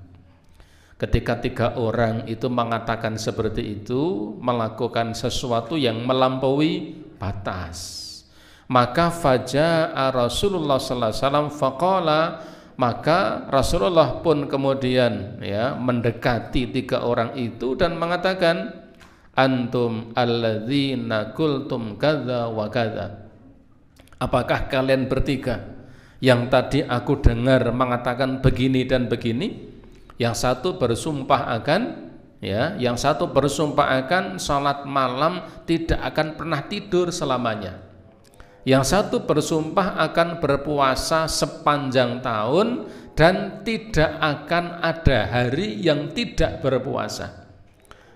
Ketika tiga orang itu mengatakan seperti itu, melakukan sesuatu yang melampaui batas, maka faja'a Rasulullah sallallahu alaihi wasallam faqala, maka Rasulullah pun kemudian ya mendekati tiga orang itu dan mengatakan, antum alladzina qultum kadza wa kadza. Apakah kalian bertiga yang tadi aku dengar mengatakan begini dan begini? Yang satu bersumpah akan ya, yang satu bersumpah akan salat malam tidak akan pernah tidur selamanya. Yang satu bersumpah akan berpuasa sepanjang tahun dan tidak akan ada hari yang tidak berpuasa.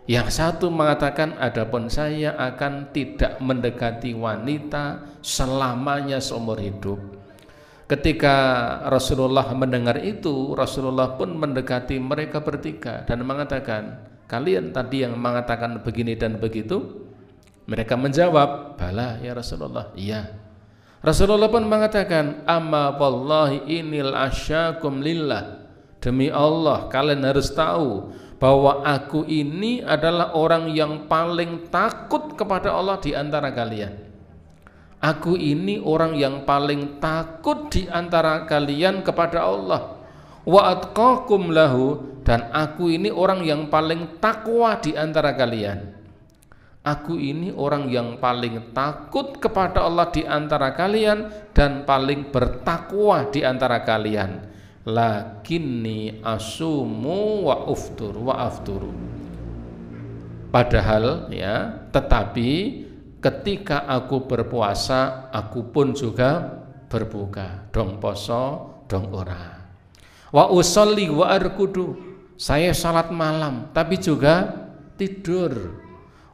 Yang satu mengatakan, adapun saya akan tidak mendekati wanita selamanya seumur hidup. Ketika Rasulullah mendengar itu, Rasulullah pun mendekati mereka bertiga dan mengatakan, kalian tadi yang mengatakan begini dan begitu? Mereka menjawab, bala ya Rasulullah, iya. Rasulullah pun mengatakan, amma wallahi inil asyakum lillah. Demi Allah, kalian harus tahu bahwa aku ini adalah orang yang paling takut kepada Allah di antara kalian. Aku ini orang yang paling takut di antara kalian kepada Allah. Wa atqakum lahu, dan aku ini orang yang paling takwa di antara kalian. Aku ini orang yang paling takut kepada Allah di antara kalian dan paling bertakwa di antara kalian. Lakinni asumu wa afturu. Padahal ya, tetapi ketika aku berpuasa aku pun juga berbuka. Dong poso, dong ora. Wa usolli wa arkudu, saya salat malam tapi juga tidur.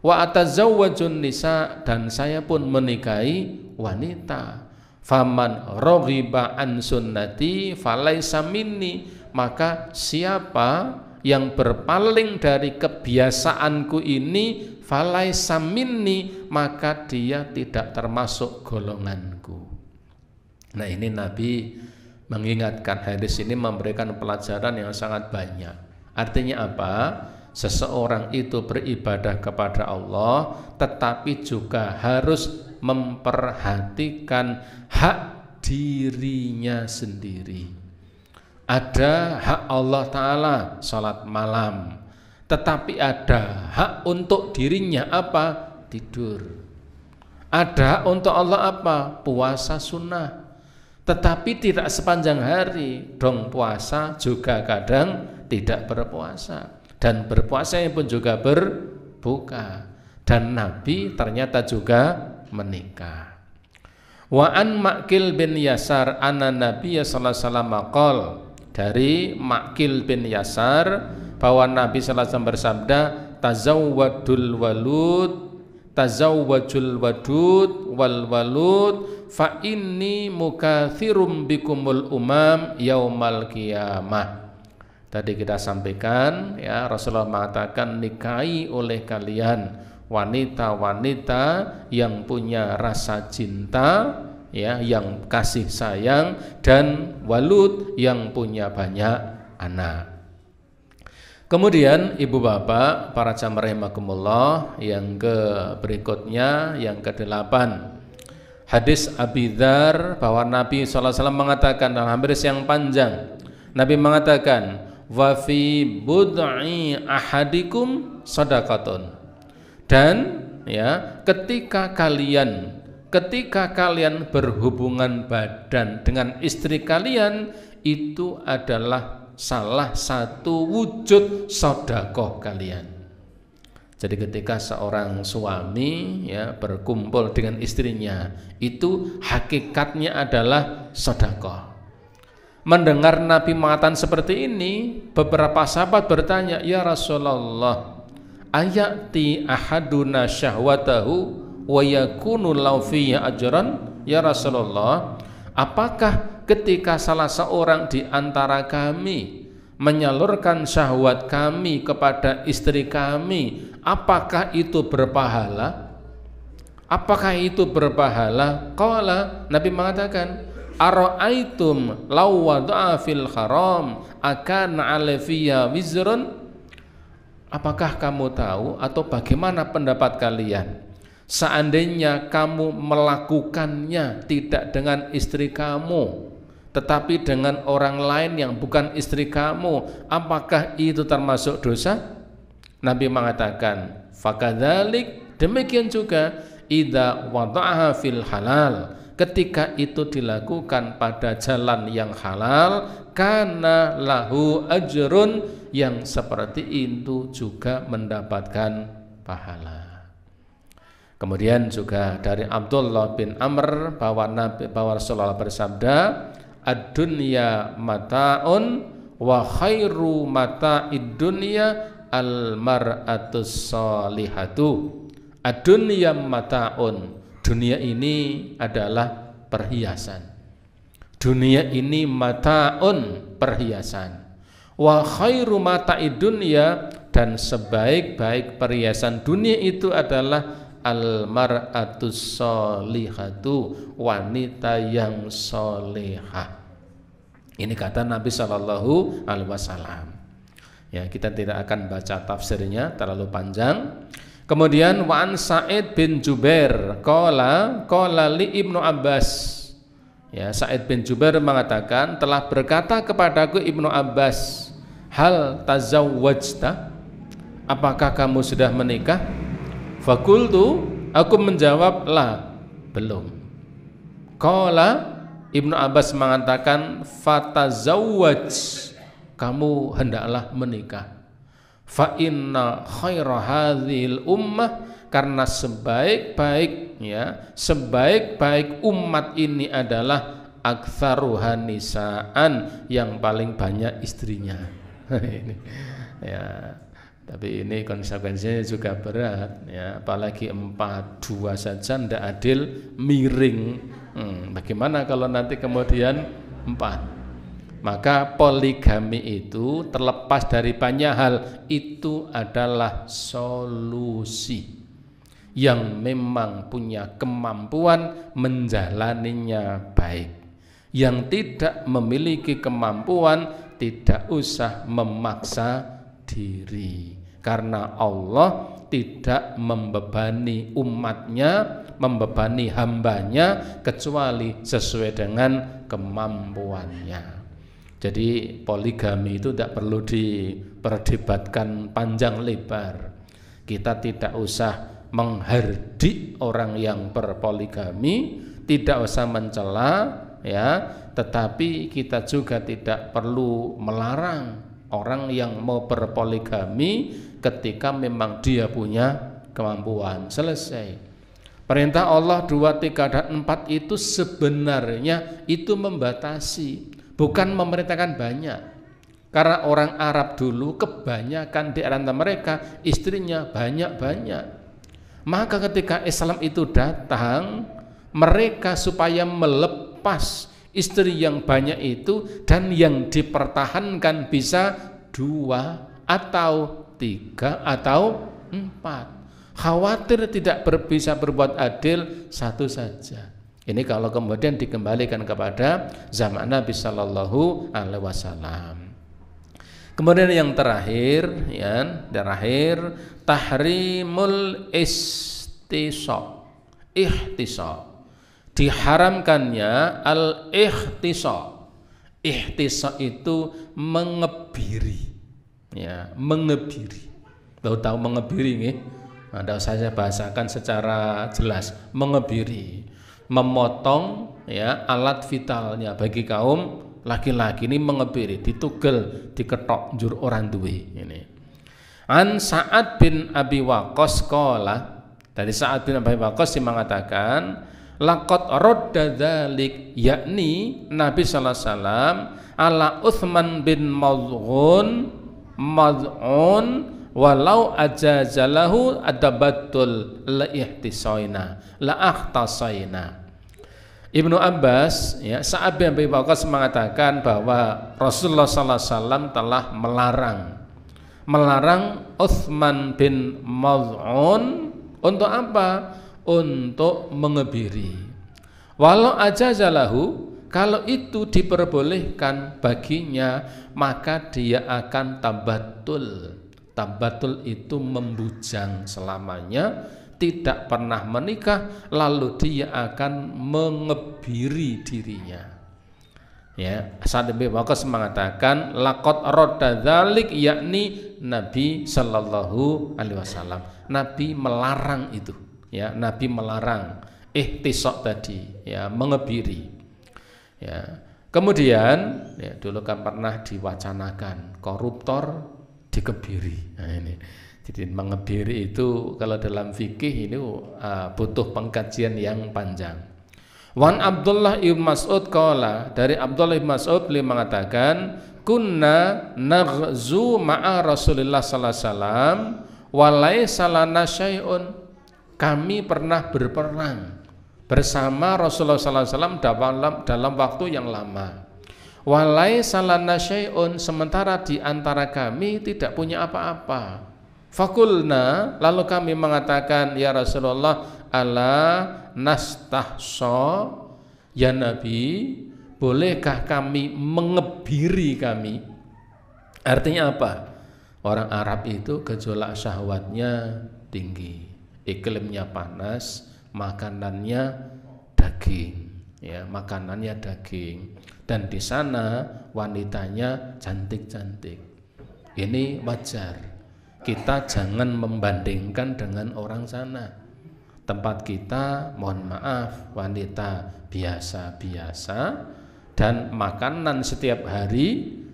Wa atazawwajun nisa, dan saya pun menikahi wanita. Faman raghiba an sunnati falaisa minni, maka siapa yang berpaling dari kebiasaanku ini, falaisa minni, maka dia tidak termasuk golonganku. Nah, ini Nabi mengingatkan, hadis ini memberikan pelajaran yang sangat banyak. Artinya apa? Seseorang itu beribadah kepada Allah tetapi juga harus memperhatikan hak dirinya sendiri. Ada hak Allah Ta'ala, salat malam, tetapi ada hak untuk dirinya apa? Tidur. Ada hak untuk Allah apa? Puasa sunnah. Tetapi tidak sepanjang hari, dong puasa juga kadang tidak berpuasa, dan berpuasanya pun juga berbuka. Dan Nabi ternyata juga menikah. Wa an Ma'qil bin Yasar anna Nabiya sallallahu alaihi wasallam qol, dari Ma'qil bin Yasar bahwa Nabi sallallahu alaihi wasallam bersabda, tazawwajul wadud wal walud fa inni mukathirum bikumul umam yaumal qiyamah. Tadi kita sampaikan ya, Rasulullah mengatakan, nikahi oleh kalian wanita-wanita yang punya rasa cinta ya, yang kasih sayang, dan walud yang punya banyak anak. Kemudian ibu bapak para jamaah rahimakumullah, yang berikutnya yang ke-8, hadis Abi Dzar bahwa Nabi SAW mengatakan dalam hadis yang panjang, Nabi mengatakan, wa fi bud'i ahadikum shadaqatun, dan ya, ketika kalian berhubungan badan dengan istri kalian, itu adalah salah satu wujud sedekah kalian. Jadi ketika seorang suami ya berkumpul dengan istrinya, itu hakikatnya adalah sedekah. Mendengar Nabi mengatakan seperti ini, beberapa sahabat bertanya, "Ya Rasulullah, ayati ahaduna syahwatahu wa yakunu lahu fi ajran?" Ya Rasulullah, apakah ketika salah seorang di antara kami menyalurkan syahwat kami kepada istri kami, apakah itu berpahala? Apakah itu berpahala? Qala, Nabi mengatakan, ara'aitum law wada'a fil haram akan alaiya wizrun? Apakah kamu tahu atau bagaimana pendapat kalian seandainya kamu melakukannya tidak dengan istri kamu tetapi dengan orang lain yang bukan istri kamu, apakah itu termasuk dosa? Nabi mengatakan, fakadzalik, demikian juga idza wada'aha fil halal, ketika itu dilakukan pada jalan yang halal, kana lahu ajrun, yang seperti itu juga mendapatkan pahala. Kemudian juga dari Abdullah bin Amr bahwa Rasulullah bersabda, ad-dunya mata'un wa khairu mata'id dunya al-mar'atus salihatu. Ad-dunya mata'un, dunia ini adalah perhiasan. Dunia ini mata'un, perhiasan. Wa khairu mata'id dunya, dan sebaik-baik perhiasan dunia itu adalah al-mar'atus solihatu, wanita yang solehah. Ini kata Nabi Shallallahu Alaihi Wasallam. Ya, kita tidak akan baca tafsirnya terlalu panjang. Kemudian wa'an Sa'id bin Jubair qala li Ibnu Abbas. Ya, Sa'id bin Jubair mengatakan, telah berkata kepadaku Ibnu Abbas, hal tazawwajta? Apakah kamu sudah menikah? Fakultu, aku menjawab, la, belum. Qala, Ibnu Abbas mengatakan, fatazawwaj, kamu hendaklah menikah. Fa inna khaira hadhil ummah, karena sebaik-baik umat ini adalah aktsaruha nisaan, yang paling banyak istrinya. Ini ya. Tapi ini konsekuensinya juga berat ya, apalagi 4-2 saja tidak adil, miring. Bagaimana kalau nanti kemudian 4? Maka poligami itu terlepas dari banyak hal, itu adalah solusi yang memang punya kemampuan menjalaninya baik. Yang tidak memiliki kemampuan tidak usah memaksa diri, karena Allah tidak membebani umatnya, membebani hambanya kecuali sesuai dengan kemampuannya. Jadi poligami itu tidak perlu diperdebatkan panjang lebar. Kita tidak usah menghardik orang yang berpoligami, tidak usah mencela ya, tetapi kita juga tidak perlu melarang orang yang mau berpoligami ketika memang dia punya kemampuan. Selesai. Perintah Allah 2, 3, dan 4 itu sebenarnya itu membatasi, bukan memerintahkan banyak. Karena orang Arab dulu kebanyakan di antara mereka istrinya banyak-banyak. Maka ketika Islam itu datang, mereka supaya melepas istri yang banyak itu, dan yang dipertahankan bisa 2 atau 3 atau 4. Khawatir tidak bisa berbuat adil, 1 saja. Ini kalau kemudian dikembalikan kepada zaman Nabi Sallallahu Alaihi Wasallam. Kemudian yang terakhir, tahrimul ihtisab. Diharamkannya al-ihtisab. Ihtisab itu mengebiri. Ya, mengebiri. Tahu mengebiri nggih? Nah, saya bahasakan secara jelas. Mengebiri, memotong ya alat vitalnya bagi kaum laki-laki ini mengebiri, ditugel, diketok njur orang duwe ini. An Sa'ad bin Abi Waqqas qala, dari Sa'ad bin Abi Waqqas mengatakan laqad radda dzalik, yakni Nabi sallallahu alaihi wasallam ala Utsman bin Maz'un walau ajazalahu adabatul la ihtisaina la akhtasaina. Ibnu Abbas, ya, Sa'ad bin Abi Waqqas mengatakan bahwa Rasulullah sallallahu alaihi wasallam telah melarang Utsman bin Maz'un untuk apa? Untuk mengebiri. Walau ajazalahu, kalau itu diperbolehkan baginya, maka dia akan tabatul. Tabatul itu membujang selamanya, tidak pernah menikah, lalu dia akan mengebiri dirinya. Ya, Sa'ad bin Abi Waqqas mengatakan laqad radda dzalik, yakni Nabi sallallahu alaihi wasallam. Nabi melarang itu, ya, Nabi melarang ihtisaq tadi, ya, mengebiri. Ya. Kemudian, ya, dulu kan pernah diwacanakan koruptor dikebiri. Nah, ini. Jadi mengebiri itu kalau dalam fikih ini butuh pengkajian yang panjang. Wan Abdullah ibn Mas'ud qala, dari Abdullah ibn Mas'ud beliau mengatakan kunna naghzu ma'a Rasulillah sallallahu alaihi wasallam wa laisa lana syai'un, kami pernah berperang bersama Rasulullah sallallahu alaihi wasallam dalam waktu yang lama. Wa laisa lana syai'un, sementara di antara kami tidak punya apa-apa. Fakulna, lalu kami mengatakan, ya Rasulullah, ala nastahsa, ya Nabi, bolehkah kami mengebiri kami? Artinya apa? Orang Arab itu gejolak syahwatnya tinggi, iklimnya panas, makanannya daging, ya, makanannya daging, dan di sana wanitanya cantik-cantik. Ini wajar. Kita jangan membandingkan dengan orang sana. Tempat kita, mohon maaf, wanita biasa-biasa, dan makanan setiap hari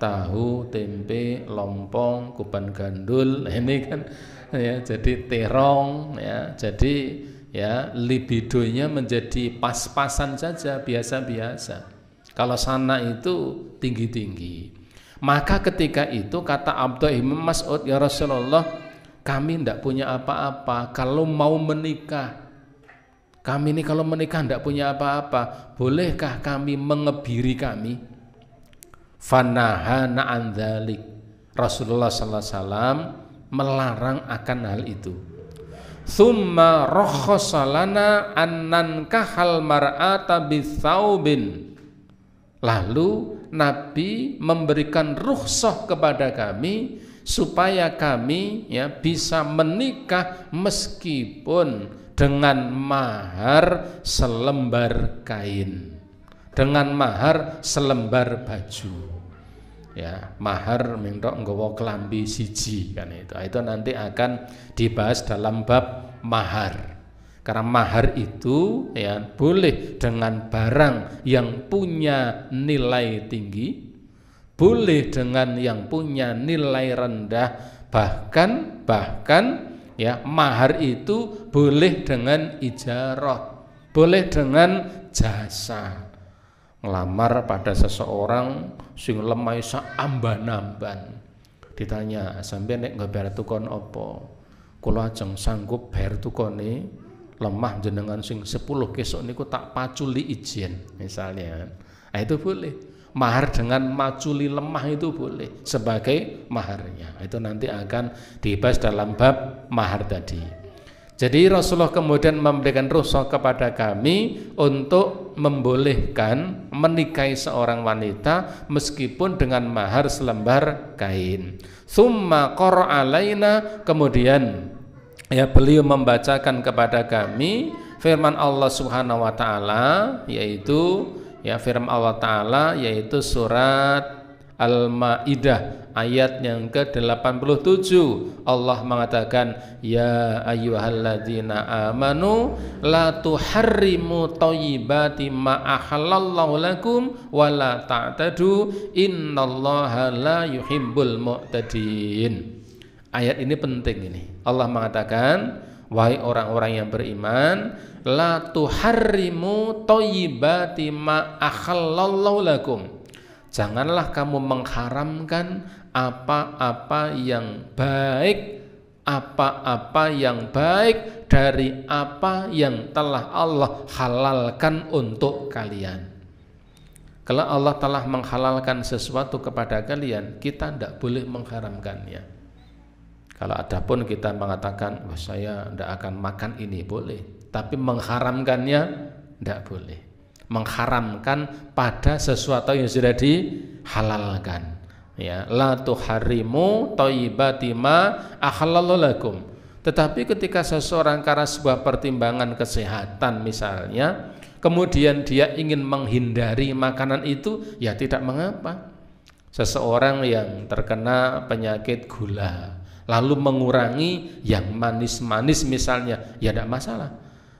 tahu, tempe, lompong, kuban gandul, ini kan, ya, jadi terong, ya, jadi, ya, libidonya menjadi pas-pasan saja, biasa-biasa. Kalau sana itu tinggi-tinggi. Maka ketika itu kata Abdullah bin Mas'ud, ya Rasulullah, kami tidak punya apa-apa. Kalau mau menikah, kami ini kalau menikah tidak punya apa-apa, bolehkah kami mengebiri kami? Fanahana an dzalik. Rasulullah sallallahu alaihi wasallam melarang akan hal itu. Tsumma rakhasa lana an nankahal mar'ata bitsaubin. Lalu Nabi memberikan rukhsah kepada kami supaya kami, ya, bisa menikah meskipun dengan mahar selembar kain, dengan mahar selembar baju, ya, mahar mintok nggawa klambi siji kan itu. Itu nanti akan dibahas dalam bab mahar. Karena mahar itu, ya, boleh dengan barang yang punya nilai tinggi, boleh dengan yang punya nilai rendah, bahkan ya, mahar itu boleh dengan ijarah, boleh dengan jasa. Ngelamar pada seseorang sing lemah sak amban-amban, ditanya, sampeyan nek bayar tukon apa? Kula ajeng sanggup bayar tukone lemah jenengan sing 10 kesok niku tak paculi izin misalnya. Nah, itu boleh. Mahar dengan maculi lemah itu boleh sebagai maharnya. Itu nanti akan dibahas dalam bab mahar tadi. Jadi Rasulullah kemudian memberikan rukhsah kepada kami untuk membolehkan menikahi seorang wanita meskipun dengan mahar selembar kain. Tsumma qara'a alaina, kemudian, ya, beliau membacakan kepada kami firman Allah Subhanahu wa taala, yaitu, ya, firman Allah taala yaitu surat Al-Maidah ayat yang ke-87. Allah mengatakan, ya ayyuhalladzina amanu la tuharrimu thayyibati ma ahallallahu lakum wa la ta'tadu innallaha la yuhibbul mu'tadin. Ayat ini penting ini. Allah mengatakan, wahai orang-orang yang beriman, la tuharrimu thayyibati ma akhallallahu lakum. Janganlah kamu mengharamkan apa-apa yang baik, apa-apa yang baik dari apa yang telah Allah halalkan untuk kalian. Kalau Allah telah menghalalkan sesuatu kepada kalian, kita tidak boleh mengharamkannya. Kalau adapun kita mengatakan, wah saya tidak akan makan ini, boleh. Tapi mengharamkannya tidak boleh. Mengharamkan pada sesuatu yang sudah dihalalkan. Ya, la tuharrimu thayyibati ma ahallallahu lakum. Tetapi ketika seseorang karena sebuah pertimbangan kesehatan misalnya, kemudian dia ingin menghindari makanan itu, ya tidak mengapa. Seseorang yang terkena penyakit gula lalu mengurangi yang manis-manis misalnya, ya tidak masalah.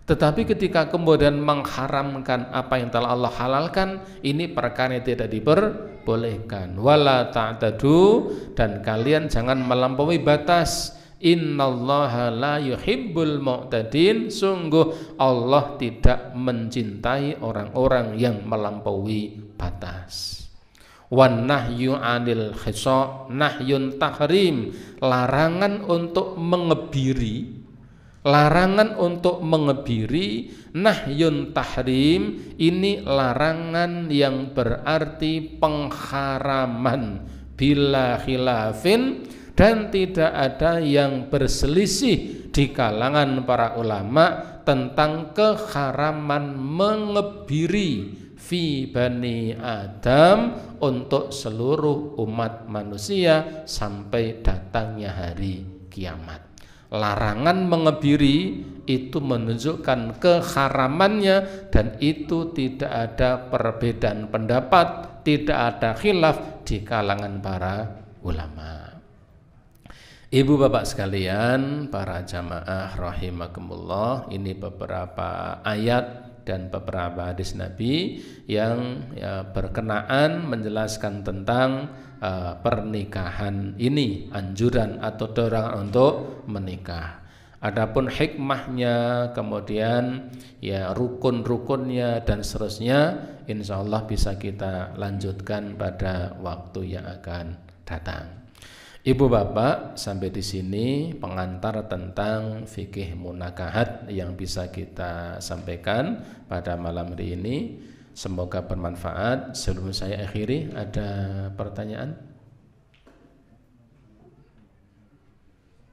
Tetapi ketika kemudian mengharamkan apa yang telah Allah halalkan, ini perkara yang tidak diperbolehkan. Wala ta'tadu, dan kalian jangan melampaui batas. Innallaha la yuhibbul mu'tadin, sungguh Allah tidak mencintai orang-orang yang melampaui batas. Wan nahyu 'anil khisa' nahyun tahrim, larangan untuk mengebiri, larangan untuk mengebiri. Nahyun tahrim, ini larangan yang berarti pengharaman bila khilafin, dan tidak ada yang berselisih di kalangan para ulama tentang keharaman mengebiri fi bani Adam untuk seluruh umat manusia sampai datangnya hari kiamat. Larangan mengebiri itu menunjukkan keharamannya, dan itu tidak ada perbedaan pendapat, tidak ada khilaf di kalangan para ulama. Ibu bapak sekalian, para jamaah rahimakumullah, ini beberapa ayat dan beberapa hadis Nabi yang berkenaan menjelaskan tentang pernikahan ini, anjuran atau dorongan untuk menikah. Adapun hikmahnya, kemudian ya rukun-rukunnya dan seterusnya, insya Allah bisa kita lanjutkan pada waktu yang akan datang. Ibu bapak, sampai di sini pengantar tentang fikih munakahat yang bisa kita sampaikan pada malam hari ini. Semoga bermanfaat. Sebelum saya akhiri, ada pertanyaan?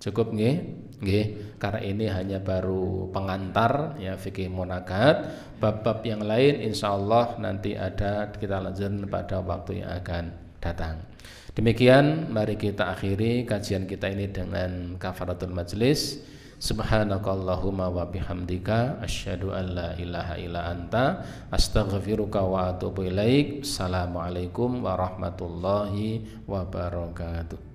Cukup nggih? Nggih, karena ini hanya baru pengantar ya fikih munakahat. Bab-bab yang lain insya Allah nanti ada kita lanjutkan pada waktu yang akan datang. Demikian, mari kita akhiri kajian kita ini dengan kafaratul majlis. Subhanakallahumma wa bihamdika asyhadu an la ilaha illa anta astaghfiruka wa atubu ilaik. Assalamualaikum warahmatullahi wabarakatuh.